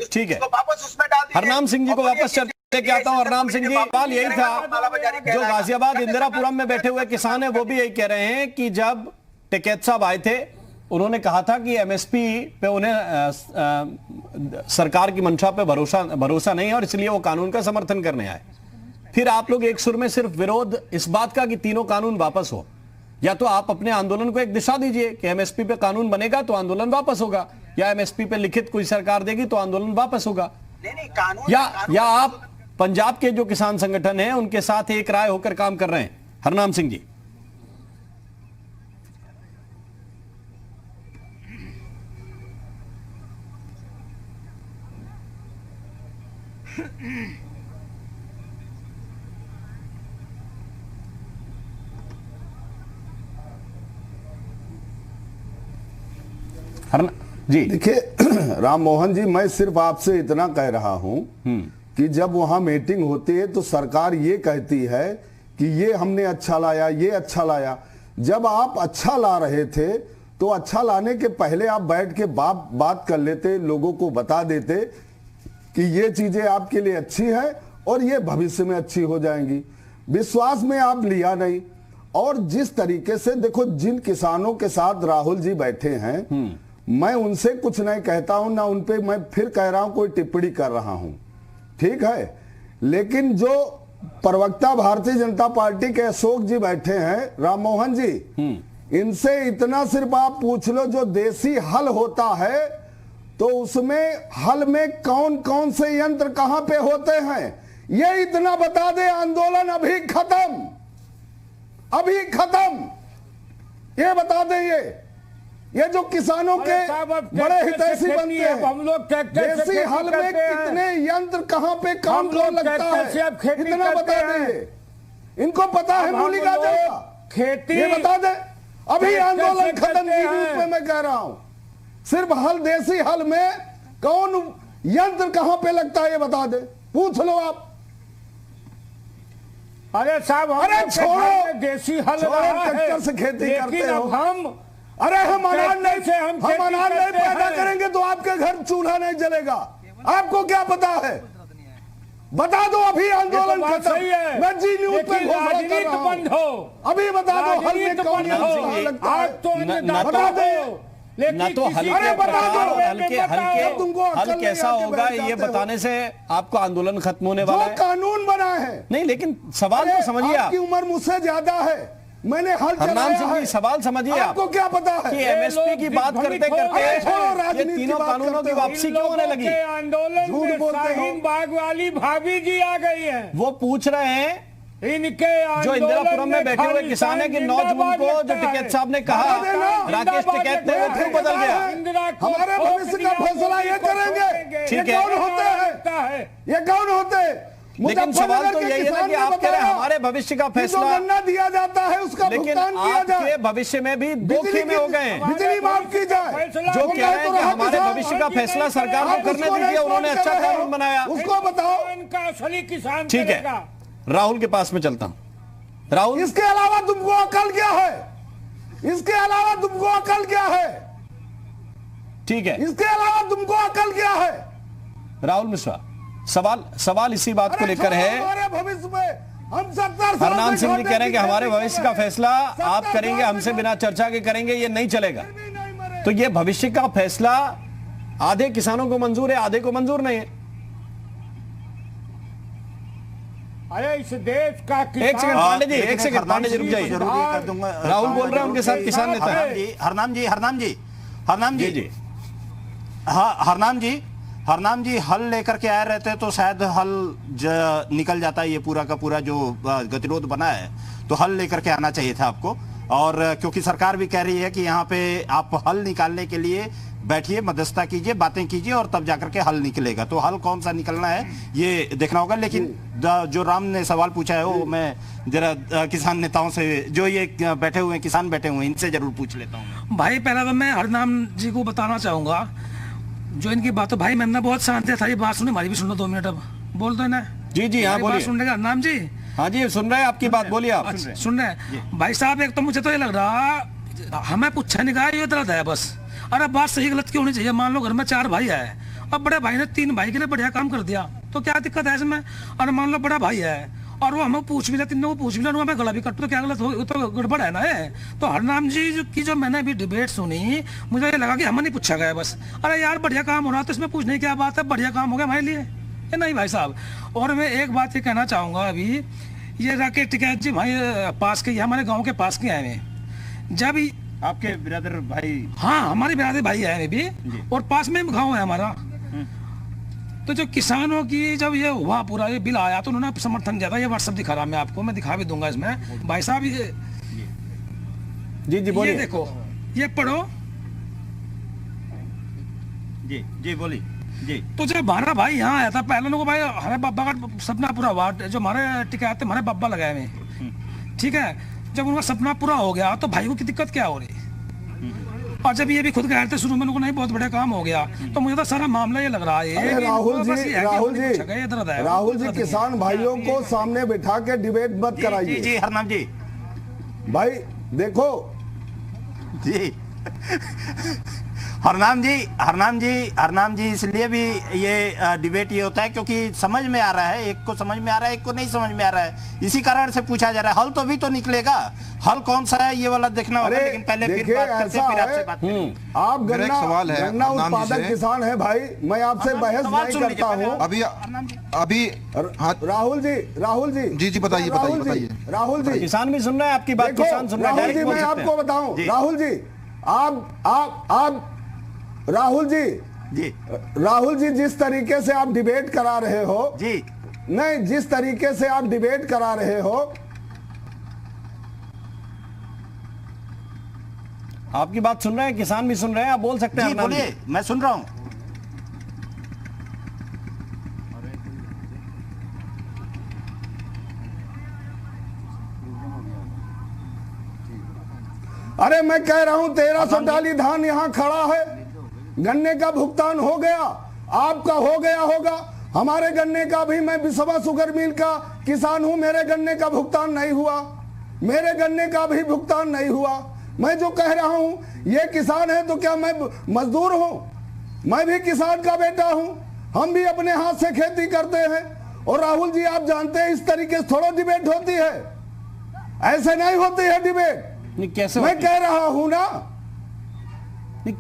S1: ठीक है। हरनाम सिंह जी को वापस चर्चा लेके आता हूं। हरनाम सिंह जी, सवाल यही था, जो गाजियाबाद इंदिरापुरम में बैठे हुए किसान है वो भी यही कह रहे हैं कि जब टिकैत साहब आए थे उन्होंने कहा था कि एमएसपी पे उन्हें सरकार की मंशा पे भरोसा नहीं है और इसलिए वो कानून का समर्थन करने आए। फिर आप लोग एक सुर में सिर्फ विरोध इस बात का कि तीनों कानून वापस हो, या तो आप अपने आंदोलन को एक दिशा दीजिए कि एमएसपी पे कानून बनेगा तो आंदोलन वापस होगा, या एमएसपी पे लिखित कोई सरकार देगी तो आंदोलन वापस होगा, या आप पंजाब के जो किसान संगठन हैं उनके साथ एक राय होकर काम कर रहे हैं। हरनाम सिंह जी,
S12: जी देखिए राम मोहन जी, मैं सिर्फ आपसे इतना कह रहा हूं कि जब वहां मीटिंग होती है तो सरकार ये कहती है कि ये हमने अच्छा लाया, ये अच्छा लाया। जब आप अच्छा ला रहे थे तो अच्छा लाने के पहले आप बैठ के बात कर लेते, लोगों को बता देते कि ये चीजें आपके लिए अच्छी है और ये भविष्य में अच्छी हो जाएंगी। विश्वास में आप लिया नहीं। और जिस तरीके से देखो, जिन किसानों के साथ राहुल जी बैठे हैं, मैं उनसे कुछ नहीं कहता हूं, ना उन पे मैं फिर कह रहा हूं कोई टिप्पणी कर रहा हूं, ठीक है। लेकिन जो प्रवक्ता भारतीय जनता पार्टी के अशोक जी बैठे हैं, राम मोहन जी, इनसे इतना सिर्फ आप पूछ लो, जो देसी हल होता है तो उसमें हल में कौन कौन से यंत्र कहां पे होते हैं, ये इतना बता दे। आंदोलन अभी खत्म, अभी खत्म, ये बता दें। ये ये जो किसानों के बड़े हितैषी बनते हैं,
S15: हम लोग
S12: देसी हल में कितने यंत्र कहाँ पे काम कौन लगता है, इतना बता देंगे। इनको पता है मूली गाजर का,
S15: खेती
S12: ये बता दे। अभी आंदोलन खत्म की रूप में मैं कह रहा हूं, सिर्फ हल, देसी हल में कौन यंत्र कहां पे लगता है ये बता दे, पूछ लो आप।
S15: अरे साहब,
S12: अरे छोड़ो,
S15: देसी हल
S12: ट्रैक्टर से खेती करते हो हम। अरे हम अनाज नहीं पैदा करेंगे तो आपके घर चूल्हा नहीं जलेगा, आपको क्या पता है? बता दो अभी आंदोलन खत्म, मैं जी न्यूज पे घोषणा कर रहा हूं, अभी बता दो हल में कौन लगता है, बता दो।
S1: ना तो हल कैसा होगा ये बताने से आपको आंदोलन खत्म होने वाला है।
S12: कानून बना है नहीं, लेकिन सवाल तो समझिए, आपकी उम्र मुझसे ज्यादा है, मैंने हल
S1: हरनाम सिंह जी सवाल समझिए,
S12: आपको क्या पता है
S1: कि एमएसपी की बात करते करते ये तीनों कानूनों की वापसी क्यों होने लगी?
S15: आंदोलन में शाहीन बाग वाली भाभी जी आ गई हैं।
S1: वो पूछ रहे हैं
S15: इनके
S1: जो इंदिरापुरम में बैठे हुए किसान है कि 9 जून को जो टिकैत साहब ने कहा, राकेश टिकैत थे, वो क्यों बदल गया?
S12: हमारे भविष्य का फैसला ये करेंगे।
S1: ठीक
S12: है, कौन होते हैं ये, कौन होते हैं?
S1: लेकिन सवाल तो यही है ना कि आप कह रहे हैं हमारे भविष्य का फैसला
S12: गन्ना दिया जाता है उसका भुगतान किया जाए।
S1: आपके भविष्य में भी दो खेमे हो गए हैं,
S12: बिजली माफ की जाए।
S1: जो कह रहे हैं कि हमारे भविष्य का फैसला सरकार को करने दीजिए, उन्होंने अच्छा कानून बनाया,
S12: उसको बताओ।
S15: इनका असली किसान
S1: ठीक है, राहुल के पास में चलता हूं। राहुल,
S12: इसके अलावा तुमको अकल क्या है? इसके अलावा तुमको अकल क्या है?
S1: ठीक है,
S12: इसके अलावा तुमको अकल क्या है?
S1: राहुल मिश्रा, सवाल इसी बात को लेकर है।
S12: हमारे भविष्य में हम 70
S1: हरनाम सिंह जी कह रहे हैं कि हमारे भविष्य का फैसला आप करेंगे, हमसे बिना चर्चा के करेंगे, ये नहीं चलेगा। तो ये भविष्य का फैसला आधे किसानों को मंजूर है, आधे को मंजूर नहीं है।
S15: अरे इस देश का
S1: एक सेकंड पांडे जी, एक सेकंड पांडे जी रुक जाइए, राहुल बोल रहे हैं उनके साथ किसान नेता।
S8: हरनाम जी हल लेकर के आए रहते तो शायद हल निकल जाता है, ये पूरा का पूरा जो गतिरोध बना है, तो हल लेकर के आना चाहिए था आपको। और क्योंकि सरकार भी कह रही है कि यहाँ पे आप हल निकालने के लिए बैठिए, मध्यस्थता कीजिए, बातें कीजिए और तब जाकर के हल निकलेगा। तो हल कौन सा निकलना है ये देखना होगा। लेकिन जो राम ने सवाल पूछा है वो मैं जरा किसान नेताओं से, जो ये बैठे हुए किसान बैठे हुए, इनसे जरूर पूछ लेता हूँ।
S9: भाई पहला तो मैं हरनाम जी को बताना चाहूंगा, जो इनकी बात, भाई मैंने बहुत शांत है, सारी बात सुने, हमारी भी सुन लो 2 मिनट। अब बोल दो ना।
S1: जी हाँ बोलिए।
S9: सुन रहे हरनाम जी?
S1: हाँ जी सुन रहे हैं आपकी बात, बोलिए आप।
S9: सुन रहे भाई साहब, एक तो मुझे तो ये लग रहा हमें पूछा नहीं कहा, ये गलत है बस। अरे बात सही गलत क्यों होनी चाहिए? मान लो घर में 4 भाई है, अब बड़े भाई ने 3 भाई के लिए बढ़िया काम कर दिया, तो क्या दिक्कत है इसमें? और मान लो बड़ा भाई है और वो हमें पूछ भी ले, तीनों को पूछ भी ले, हमें गला भी कट, तो क्या गलत हो? तो गड़बड़ है ना है। तो हरनाम जी की जो मैंने अभी डिबेट सुनी, मुझे ये लगा कि हमें नहीं पूछा गया बस। अरे यार बढ़िया काम हो रहा तो इसमें पूछने की क्या बात है, बढ़िया काम हो गया हमारे लिए, ये नहीं भाई साहब। और मैं एक बात ये कहना चाहूँगा, अभी ये राकेश टिकैत जी भाई पास के, हमारे गाँव के पास के आए हैं, जब
S8: आपके बिरादर भाई?
S9: हाँ हमारे बिरादर भाई है भी, और पास में गांव है हमारा। तो जो किसानों की जब ये हुआ पूरा ये बिल आया, तो उन्होंने समर्थन दिया था। ये व्हाट्सएप दिखा रहा मैं आपको, मैं दिखा भी दूंगा इसमें भाई साहब। ये
S1: जी बोलिए।
S9: ये देखो, ये पढ़ो
S8: जी बोलिए जी।
S9: तो जब हमारा भाई यहाँ आया था, पहले लोगों भाई हमारे बाबा का सपना पूरा हुआ, जो हमारे टिकैत हमारे बाबा लगाए हुए, ठीक है। जब उनका सपना पूरा हो गया तो भाई को की दिक्कत क्या हो रही? और जब ये भी खुद कह रहे थे शुरू में, उनको नहीं बहुत बड़ा काम हो गया, तो मुझे तो सारा मामला ये लग रहा है।
S12: राहुल जी किसान भाइयों को सामने बिठा के डिबेट मत कराइए।
S8: जी हरनाम जी,
S12: भाई देखो
S8: जी हरनाम जी इसलिए भी ये डिबेट ये होता है क्योंकि समझ में आ रहा है, एक को समझ में आ रहा है, एक को नहीं समझ में आ रहा है, इसी कारण से पूछा जा रहा है। हल तो भी तो निकलेगा, हल कौन सा है ये वाला देखना होगा। लेकिन पहले फिर बात करते हैं, फिर आपसे बात करेंगे।
S12: आप गन्ना उत्पादक किसान है भाई, मैं आपसे बहस नहीं करता हूँ।
S13: अभी
S12: राहुल जी
S13: बताइए।
S12: राहुल जी
S1: किसान भी सुन रहे हैं आपकी बात, किसान सुन रहे हैं।
S12: राहुल जी मैं आपको बताऊं, राहुल जी आप राहुल जी जिस तरीके से आप डिबेट करा रहे हो
S8: जी,
S12: नहीं जिस तरीके से आप डिबेट करा रहे हो,
S1: आपकी बात सुन रहे हैं, किसान भी सुन रहे हैं, आप बोल सकते हैं।
S8: जी बोलिए, मैं सुन रहा हूं।
S12: अरे मैं कह रहा हूं 1300 डाली धान यहां खड़ा है, गन्ने का भुगतान हो गया, आपका हो गया होगा, हमारे गन्ने का भी, मैं बिस्वा शुगर मिल का किसान हूं, मेरे गन्ने का भुगतान नहीं हुआ, मेरे गन्ने का भी भुगतान नहीं हुआ। मैं जो कह रहा हूं ये किसान है तो क्या मैं मजदूर हूं? मैं भी किसान का बेटा हूं, हम भी अपने हाथ से खेती करते हैं। और राहुल जी आप जानते हैं इस तरीके से थोड़ा डिबेट होती है, ऐसे नहीं होती है डिबेट।
S1: कैसे
S12: मैं कह रहा हूं ना,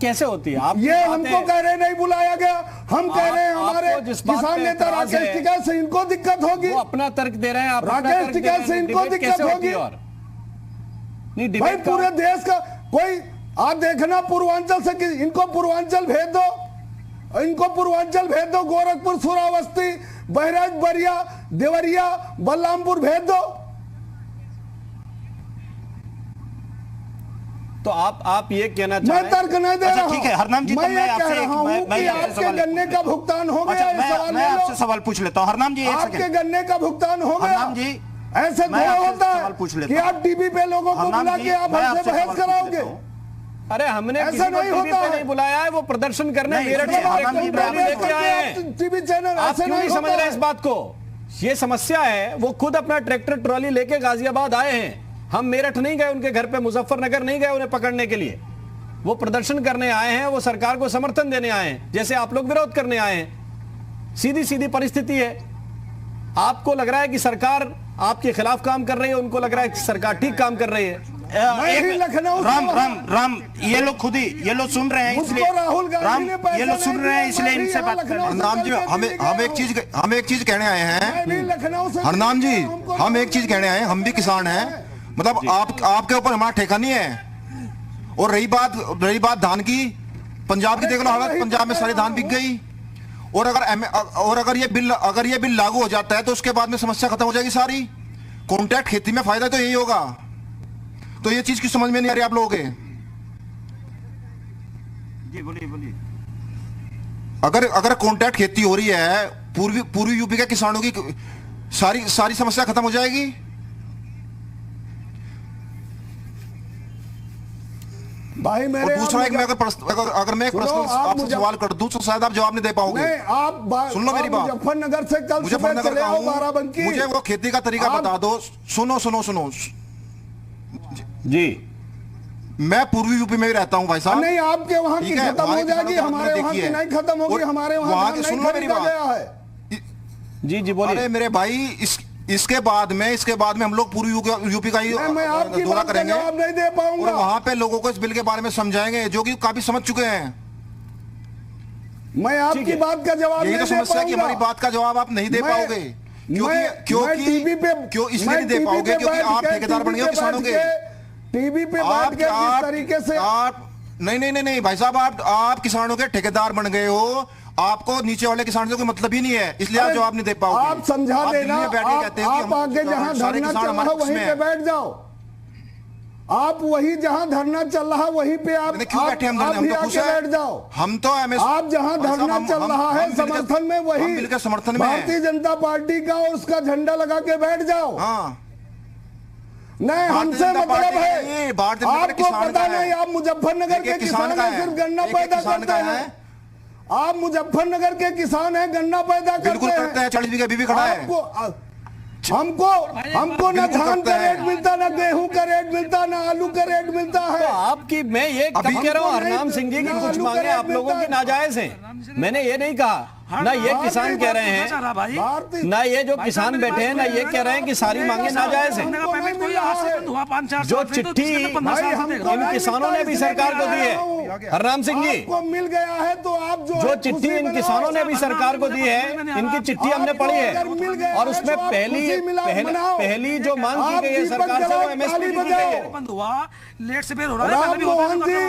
S1: कैसे होती है? आप
S12: ये हमको कह रहे नहीं बुलाया गया, हम कह रहे हैं हमारे किसान नेता राकेश टिकैत से इनको दिक्कत होगी।
S1: वो अपना तर्क दे रहे हैं, आप
S12: राकेश टिकैत से इनको दिक्कत होगी। भाई पूरे देश का कोई आप देखना, पूर्वांचल से इनको पूर्वांचल भेज दो, इनको पूर्वांचल भेज दो, गोरखपुर, श्रावस्ती, बहराइच, बरिया, देवरिया, बलरामपुर भेज दो।
S1: तो आप ये कहना चाह
S12: मैं तर्क नहीं दे रहा हूं।
S8: ठीक है हरनाम जी,
S12: मैं ये कह रहा हूं कि आपके गन्ने का भुगतान हो गया।
S8: मैं आपसे सवाल पूछ लेता हूं हरनाम जी,
S12: आपके गन्ने का भुगतान हो गया
S8: हरनाम जी।
S12: ऐसे थोड़ा होता है कि आप टीवी पे लोगों को बुला के आप हमसे बहस कराओगे।
S1: अरे हमने
S12: ऐसा नहीं होता है,
S1: नहीं बुलाया है, वो प्रदर्शन करने मेरठ से लेके आए हैं।
S12: टीवी चैनल
S1: आप
S12: ऐसे
S1: क्यों नहीं समझ रहे इस बात को? ये समस्या है, वो खुद अपना ट्रैक्टर ट्रॉली लेके गाजियाबाद आए हैं, हम मेरठ नहीं गए उनके घर पे, मुजफ्फरनगर नहीं गए उन्हें पकड़ने के लिए। वो प्रदर्शन करने आए हैं, वो सरकार को समर्थन देने आए हैं, जैसे आप लोग विरोध करने आए हैं। सीधी सीधी परिस्थिति है। आपको लग रहा है कि सरकार आपके खिलाफ काम कर रही है, उनको लग रहा है कि सरकार ठीक काम कर रही है।
S8: राम ये लोग खुद ही ये लोग सुन रहे हैं, इसलिए
S12: राहुल गांधी ने
S8: ये लोग सुन रहे हैं, इसलिए इनसे बात कर रहे हैं।
S13: हरनाम जी हम एक चीज कहने आए हैं। हरनाम जी हम एक चीज कहने आए हैं, हम भी किसान हैं, मतलब आपके ऊपर हमारा ठेका नहीं है। और रही बात धान की, पंजाब की देख लो हालत, पंजाब में सारी धान बिक गई। और अगर ये बिल लागू हो जाता है तो उसके बाद में समस्या खत्म हो जाएगी सारी। कॉन्ट्रैक्ट खेती में फायदा तो यही होगा। तो ये चीज की समझ में नहीं आ रही आप लोगों के।
S8: जी बोलिए।
S13: अगर कॉन्ट्रैक्ट खेती हो रही है, पूर्वी यूपी के किसानों की सारी समस्या खत्म हो जाएगी।
S12: भाई मेरे
S13: और दूसरा एक मैं अगर मैं एक प्रश्न आपसे सवाल कर दूं तो शायद आप जवाब नहीं दे पाओगे।
S12: आप
S13: सुन लो मेरी बात।
S12: मुजफ्फरनगर से कल सुबह चले आओ बाराबंकी।
S13: मुझे वो खेती का तरीका बता दो। सुनो
S1: जी,
S13: मैं पूर्वी यूपी में ही रहता हूं भाई साहब।
S12: नहीं आपके वहां की खत्म हो जाएगी, हमारे वहां की नहीं खत्म होगी, हमारे वहां की
S13: सुन लो मेरी बात।
S1: जी बोलिए।
S13: अरे मेरे भाई इसके बाद में हम लोग पूरी यूपी का ही दौरा करेंगे
S12: नहीं दे पाऊंगा।
S13: और वहां पे लोगों को इस बिल के बारे में समझाएंगे जो कि काफी समझ चुके हैं।
S12: मैं आपकी बात का जवाब
S13: यही तो समस्या कि हमारी बात का जवाब आप नहीं दे पाओगे। क्यों इसलिए नहीं दे पाओगे क्योंकि आप ठेकेदार बन गए किसानों के।
S12: टीवी पे बैठ के किस तरीके से
S13: आप नहीं भाई साहब, आप किसानों के ठेकेदार बन गए हो। आपको नीचे वाले किसानों से कोई मतलब ही नहीं है, इसलिए आप जवाब नहीं दे पाओगे।
S12: आप समझा देना, आप आगे जहां धरना चल रहा वहीं पे बैठ जाओ। आप वही जहां धरना चल रहा वहीं पे आप
S13: बैठे हम तो खुश
S12: बैठ जाओ।
S13: हम तो
S12: आप जहां धरना चल रहा है समर्थन में, वही
S13: समर्थन में
S12: भारतीय जनता पार्टी का और उसका झंडा लगा के बैठ जाओ। नहीं हमसे मतलब है, आपको पता नहीं आप मुजफ्फरनगर के किसान हैं, सिर्फ गन्ना पैदा करते हैं। आप मुजफ्फरनगर के किसान हैं, गन्ना पैदा करते हैं।
S13: 40 बीघा बीवी खड़ा है।
S12: हमको ना धान का रेट मिलता, ना गेहूं का रेट मिलता, ना आलू का रेट मिलता है।
S1: तो आपकी मैं ये कब कह रहा हूँ हरनाम सिंह जी की कुछ मांगे आप लोगों की नाजायज हैं, मैंने ये नहीं कहा। ना ये किसान कह रहे हैं, ना ये जो किसान बैठे हैं, ना ये कह रहे हैं कि सारी मांगे नाजायज हैं। जो चिट्ठी इन किसानों ने भी सरकार को दी है, हरनाम सिंह जी,
S12: मिल गया है तो आप
S1: जो चिट्ठी इन किसानों ने भी सरकार को दी है, इनकी चिट्ठी हमने पढ़ी है और उसमें पहली जो मांग की गई है सरकार से वो MSP की गई है।
S9: लेट से हो रहा है,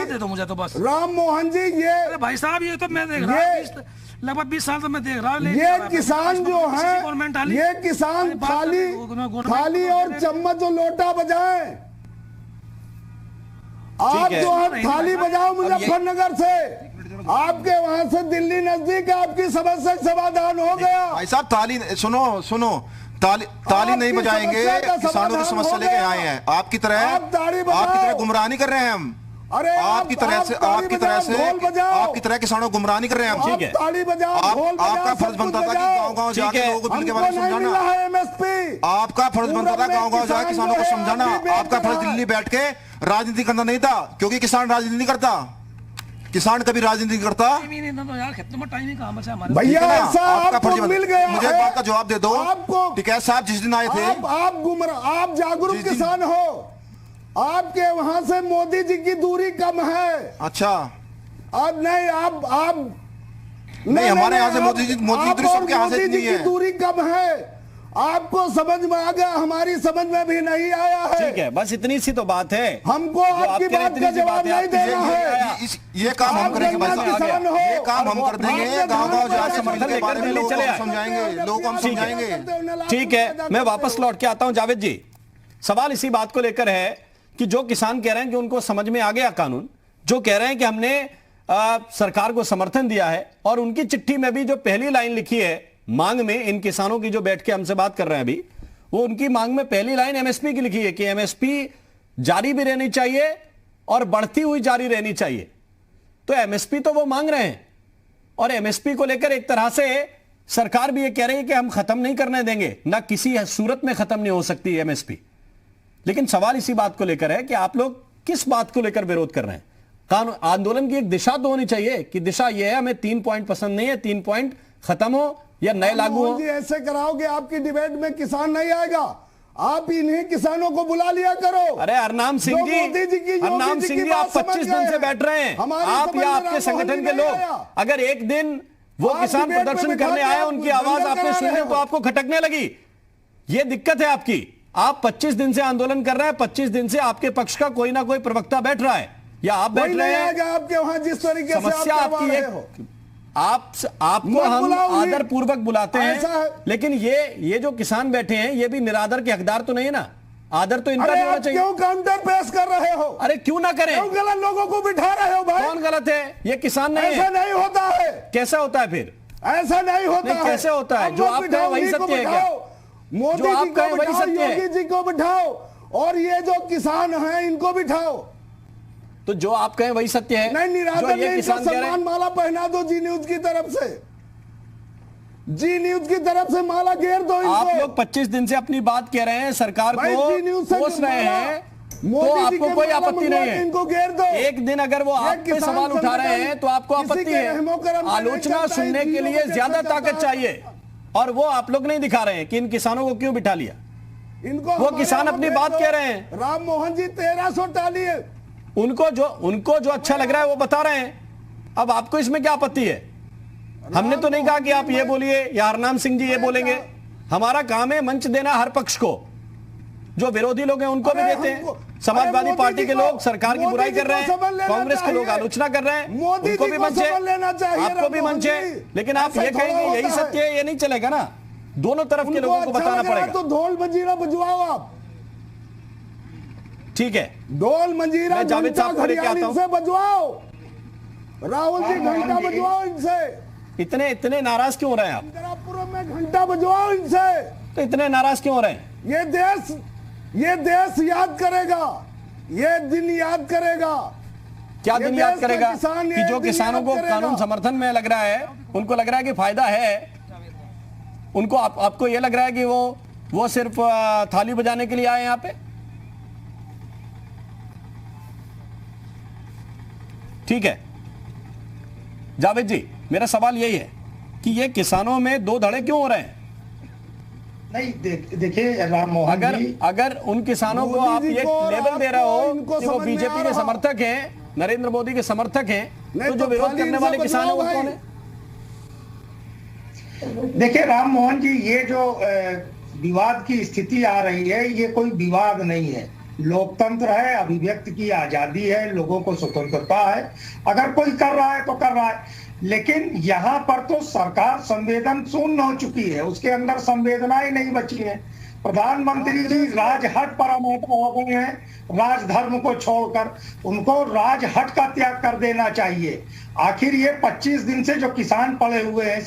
S9: दे दो मुझे तो बस।
S12: राम मोहन जी ये
S9: भाई साहब ये तो मैं देख रहा हूँ लगभग 20 साल तो मैं देख रहा हूँ।
S12: ये किसान जो है, ये किसान थाली और चम्मच और लोटा बजाएं आप जो है थाली बजाओ मुजफ्फरनगर से, आपके वहां से दिल्ली नजदीक, आपकी समस्या समाधान हो गया।
S13: भाई साहब ताली सुनो ताली नहीं बजाएंगे, किसानों की समस्या लेके आए हैं। आपकी तरह गुमराह नहीं कर रहे हैं हम।
S12: अरे
S13: आपकी तरह किसानों को गुमराह नहीं कर रहे हैं हम।
S12: ठीक है, ताली बजाओ,
S13: आपका फर्ज बनता था कि गांव-गांव जाके लोगों को बिल के बारे में समझाना। आपका फर्ज बनता था गांव-गांव जाके किसानों को समझाना। आपका फर्ज दिल्ली बैठ के राजनीति करना नहीं था, क्योंकि किसान राजनीति नहीं करता, किसान कभी राजनीति करता।
S12: भैया ऐसा आपको मिल गया,
S13: मुझे एक बात का जवाब दे दो। टिकैत साहब जिस दिन आए थे,
S12: आप जागरूक किसान हो, आपके वहां से मोदी जी की दूरी कम है।
S13: अच्छा,
S12: अब नहीं, आप
S13: नहीं, हमारे यहाँ से मोदी जी सबके यहाँ से नहीं है,
S12: दूरी कम है। आपको समझ में आ गया, हमारी समझ में भी नहीं आया है।
S1: ठीक है, बस इतनी सी तो बात है,
S12: हमको आपकी बात का जवाब नहीं देना है।
S13: ये काम हम करेंगे भाई साहब, ये काम हम कर देंगे, गाँव-गाँव जाके समर्थन के बारे में लोगों को समझाएंगे, लोगों को हम समझाएंगे।
S1: ठीक है, मैं वापस लौट के आता हूं जावेद जी। सवाल इसी बात को लेकर है कि जो किसान कह रहे हैं कि उनको समझ में आ गया कानून, जो कह रहे हैं कि हमने सरकार को समर्थन दिया है, और उनकी चिट्ठी में भी जो पहली लाइन लिखी है मांग में, इन किसानों की जो बैठ के हमसे बात कर रहे हैं अभी, वो उनकी मांग में पहली लाइन एमएसपी की लिखी है कि एमएसपी जारी भी रहनी चाहिए और बढ़ती हुई जारी रहनी चाहिए। तो एमएसपी तो वो मांग रहे हैं, और एमएसपी को लेकर एक तरह से सरकार भी ये कह रही है कि हम खत्म नहीं करने देंगे, ना किसी सूरत में खत्म नहीं हो सकती एमएसपी। लेकिन सवाल इसी बात को लेकर है कि आप लोग किस बात को लेकर विरोध कर रहे हैं? कानून आंदोलन की एक दिशा तो होनी चाहिए कि दिशा यह है, हमें 3 पॉइंट पसंद नहीं है, 3 पॉइंट खत्म हो या नए लागू हो।
S12: जी ऐसे कराओगे आपकी डिबेट में किसान नहीं आएगा। आप इन्हीं किसानों को बुला लिया करो।
S1: अरे हरनाम सिंह जी, हरनाम सिंह जी, आप 25 दिन से बैठ रहे हैं, आप या आपके संगठन के लोग, अगर एक दिन वो किसान प्रदर्शन करने आए, उनकी आवाज आपने सुनी तो आपको खटकने लगी, ये दिक्कत है आपकी। आप 25 दिन से आंदोलन कर रहे हैं, 25 दिन से आपके पक्ष का कोई ना कोई प्रवक्ता बैठ रहा है, या आप बैठ रहे हैं।
S12: आपके वहां जिस तरीके से
S1: समस्या आपकी एक, आपको हम आदर पूर्वक बुलाते हैं, लेकिन ये जो किसान बैठे हैं, ये भी निरादर के हकदार तो नहीं है ना। आदर तो इनका भी होना चाहिए।
S12: क्यों काउंटर पेश कर रहे हो?
S1: अरे क्यों ना करें?
S12: क्यों गलत लोगों को बिठा रहे हो भाई?
S1: कौन गलत है? ये किसान नहीं है।
S12: ऐसा नहीं होता है।
S1: कैसा होता है फिर?
S12: ऐसा नहीं होता है।
S1: कैसे होता है? जो आप कहें वही सत्य है क्या?
S12: मोदी जी को बिठाओ, योगी जी को बिठाओ, और ये जो किसान हैं इनको बिठाओ।
S1: तो जो आप कहें वही सत्य है।
S12: नहीं, निरादर ने इनको सम्मान माला पहना दो जी न्यूज की तरफ से, जी न्यूज की तरफ से माला घेर दो इनको।
S1: आप लोग 25 दिन से अपनी बात कह रहे हैं, सरकार को कोस रहे हैं, तो आपको कोई आपत्ति नहीं है।
S12: इनको घेर दो।
S1: एक दिन अगर वो आप पे सवाल उठा रहे हैं तो आपको आपत्ति है। आलोचना सुनने के लिए ज्यादा ताकत चाहिए, और वो आप लोग नहीं दिखा रहे हैं कि इन किसानों को क्यों बिठा लिया।
S12: इनको
S1: वो किसान अपनी बात कह रहे हैं।
S12: राम मोहन जी 1300 टाली है।
S1: उनको जो अच्छा लग रहा है वो बता रहे हैं। अब आपको इसमें क्या आपत्ति है? हमने तो नहीं कहा कि आप ये बोलिए या हरनाम सिंह जी ये बोलेंगे। हमारा काम है मंच देना हर पक्ष को। जो विरोधी लोग हैं उनको भी देते हैं। समाजवादी पार्टी के लोग सरकार की बुराई कर रहे हैं, कांग्रेस के लोग आलोचना कर रहे हैं, उनको भी मंच है, आपको भी मंच है। लेकिन आप ये कहेंगे यही सत्य है, ये नहीं चलेगा ना। दोनों तरफ के लोगों को बताना पड़ेगा।
S12: तो ढोल मंजीरा बजवाओ आप।
S1: ठीक है,
S12: ढोल मंजीरा
S1: जावेद साहब को लेके आता हूं।
S12: इनसे बजवाओ, राहुल जी घंटा बजवाओ इनसे।
S1: इतने नाराज क्यों हो रहे हैं आप?
S12: इंदिरापुरम में घंटा बजवाओ इनसे।
S1: तो इतने नाराज क्यों हो रहे हैं?
S12: ये देश याद करेगा, ये दिन याद करेगा।
S1: क्या दिन याद करेगा? कि जो किसानों को कानून समर्थन में लग रहा है, उनको लग रहा है कि फायदा है, उनको आपको ये लग रहा है कि वो सिर्फ थाली बजाने के लिए आए यहां पे। ठीक है जावेद जी, मेरा सवाल यही है कि ये किसानों में दो धड़े क्यों हो रहे हैं?
S14: नहीं देखिए राम मोहन जी,
S1: अगर उन किसानों को आप ये लेबल दे रहे हो कि वो बीजेपी के समर्थक हैं, नरेंद्र मोदी के समर्थक हैं, तो जो विरोध करने वाले किसान हैं वो कौन है?
S14: देखिए राम मोहन जी, ये जो विवाद की स्थिति आ रही है, ये कोई विवाद नहीं है। लोकतंत्र है, अभिव्यक्ति की आजादी है, लोगों को स्वतंत्रता है। अगर कोई कर रहा है तो कर रहा है, लेकिन यहाँ पर तो सरकार संवेदन शून्य हो चुकी है, उसके अंदर संवेदना ही नहीं बची है। प्रधानमंत्री जी राजहट परमात्मा हो गए हैं, राजधर्म को छोड़कर उनको राजहट का त्याग कर देना चाहिए। आखिर ये 25 दिन से जो किसान पड़े हुए हैं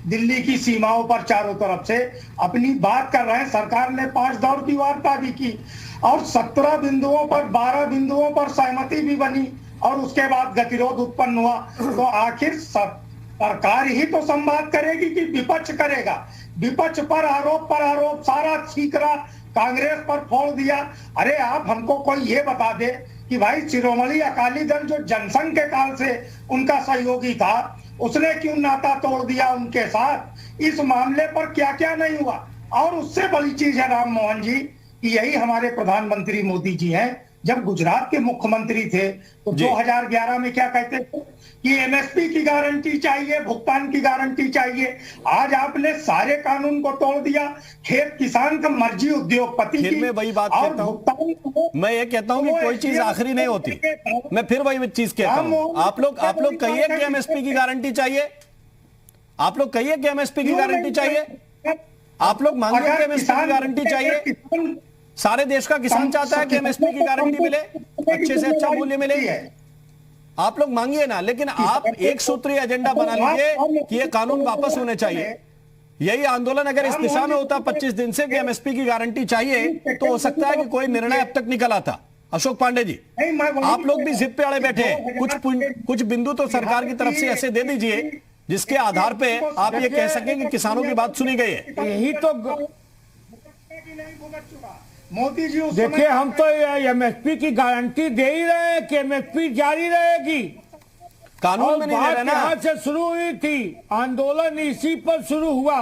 S14: दिल्ली की सीमाओं पर चारों तरफ से अपनी बात कर रहे हैं, सरकार ने 5 दौर की वार्ता भी की और 17 बिंदुओं पर 12 बिंदुओं पर सहमति भी बनी और उसके बाद गतिरोध उत्पन्न हुआ। तो आखिर सरकार ही तो संवाद करेगी कि विपक्ष करेगा? विपक्ष पर आरोप सारा ठीकरा कांग्रेस पर फोड़ दिया। अरे आप हमको कोई ये बता दे कि भाई शिरोमणि अकाली दल जो जनसंघ के काल से उनका सहयोगी था, उसने क्यों नाता तोड़ दिया उनके साथ? इस मामले पर क्या क्या नहीं हुआ। और उससे बड़ी चीज है राम मोहन जी कि यही हमारे प्रधानमंत्री मोदी जी हैं, जब गुजरात के मुख्यमंत्री थे तो 2011 में क्या कहते थे कि एमएसपी की गारंटी चाहिए, भुगतान की गारंटी चाहिए। आज आपने सारे कानून को तोड़ दिया। खेत किसान का मर्जी उद्योगपति की।
S1: मैं वही बात कहता हूं, मैं ये कहता हूं कि कोई चीज आखिरी नहीं होती। मैं फिर वही चीज कहता हूं, आप लोग कहिए कि एमएसपी की गारंटी चाहिए, आप लोग कहिए कि एमएसपी की गारंटी चाहिए, आप लोग मांगिए कि एमएसपी की गारंटी चाहिए। सारे देश का किसान चाहता है कि एमएसपी की गारंटी मिले, अच्छे से अच्छा मूल्य मिले। आप लोग मांगिए ना, लेकिन आप एक सूत्रीय एजेंडा बना लीजिए कि ये कानून वापस होने चाहिए। यही आंदोलन अगर इस दिशा में होता 25 दिन से कि एमएसपी की गारंटी चाहिए, तो हो सकता है कि कोई निर्णय अब तक निकल आता। अशोक पांडे जी, आप लोग भी जिद पे अड़े बैठे हैं, कुछ बिंदु तो सरकार की तरफ से ऐसे दे दीजिए जिसके आधार पे आप ये कह सकें कि किसानों की बात सुनी गई है।
S15: यही तो
S14: मोदी जी
S15: देखिए, हम तो एमएसपी की गारंटी दे ही रहे हैं कि एमएसपी जारी रहेगी।
S1: कानून में नहीं ले रहे ना।
S15: यहाँ से शुरू हुई थी आंदोलन, इसी पर शुरू हुआ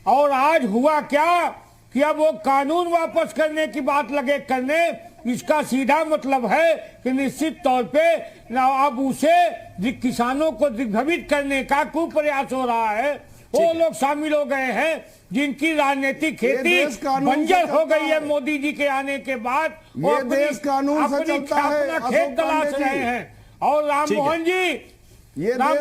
S15: और आज हुआ क्या कि अब वो कानून वापस करने की बात लगे करने। इसका सीधा मतलब है कि निश्चित तौर पे अब उसे किसानों को दिग्भ्रमित करने का कुप्रयास हो रहा है। वो लोग शामिल हो गए हैं जिनकी राजनीतिक खेती बंजर हो गई है मोदी जी के आने के बाद।
S12: ये देश कानून से चलता है,
S15: अपना खेत तलाश रहे हैं। और राम मोहन जी आप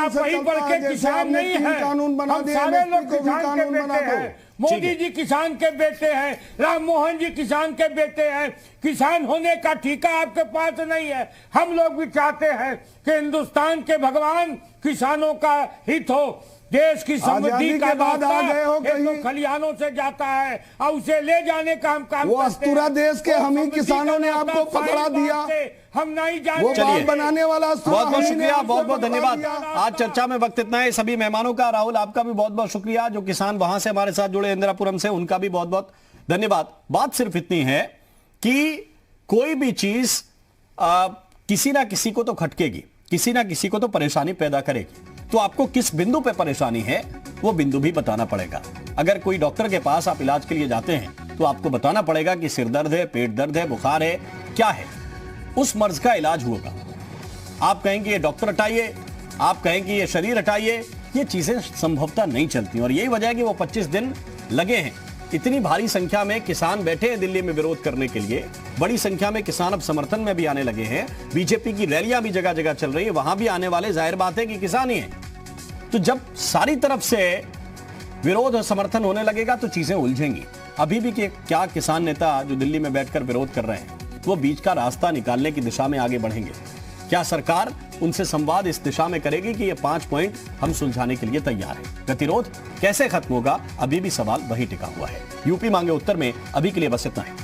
S15: वहीं पर के किसान नहीं हैं, हम सारे लोग किसान के बेटे हैं। मोदी जी किसान के बेटे हैं, राम मोहन जी किसान के बेटे हैं। किसान होने का ठीका आपके पास नहीं है। हम लोग भी चाहते हैं कि हिंदुस्तान के भगवान किसानों का हित हो। देश की समृद्धि का
S12: बाद आ गए हो कहीं,
S15: खलिहानों से जाता है और उसे ले जाने का हम काम
S12: वो अस्तूरा देश के हम ही किसानों ने आपको पकड़ा दिया।
S15: हम नहीं जानते
S12: वो बात बनाने वाला।
S1: बहुत बहुत शुक्रिया, बहुत बहुत धन्यवाद। आज चर्चा में वक्त इतना है। सभी मेहमानों का, राहुल आपका भी बहुत बहुत शुक्रिया। जो किसान वहां से हमारे साथ जुड़े इंदिरापुरम से, उनका भी बहुत बहुत धन्यवाद। बात सिर्फ इतनी है कि कोई भी चीज किसी ना किसी को तो खटकेगी, किसी ना किसी को तो परेशानी पैदा करेगी। तो आपको किस बिंदु पे परेशानी है वो बिंदु भी बताना पड़ेगा। अगर कोई डॉक्टर के पास आप इलाज के लिए जाते हैं तो आपको बताना पड़ेगा कि सिर दर्द है, पेट दर्द है, बुखार है, क्या है, उस मर्ज का इलाज होगा। आप कहेंगे ये डॉक्टर हटाइए, आप कहेंगे ये शरीर हटाइए, ये चीजें संभवतः नहीं चलती। और यही वजह है कि वो 25 दिन लगे हैं। इतनी भारी संख्या में किसान बैठे हैं दिल्ली में विरोध करने के लिए। बड़ी संख्या में किसान अब समर्थन में भी आने लगे हैं। बीजेपी की रैलियां भी जगह जगह चल रही है, वहां भी आने वाले जाहिर बात है कि किसान ही है। तो जब सारी तरफ से विरोध और समर्थन होने लगेगा तो चीजें उलझेंगी। अभी भी क्या किसान नेता जो दिल्ली में बैठकर विरोध कर रहे हैं वो बीच का रास्ता निकालने की दिशा में आगे बढ़ेंगे? क्या सरकार उनसे संवाद इस दिशा में करेगी कि ये 5 पॉइंट हम सुलझाने के लिए तैयार हैं? गतिरोध कैसे खत्म होगा, अभी भी सवाल वही टिका हुआ है। यूपी मांगे उत्तर में अभी के लिए बस इतना है।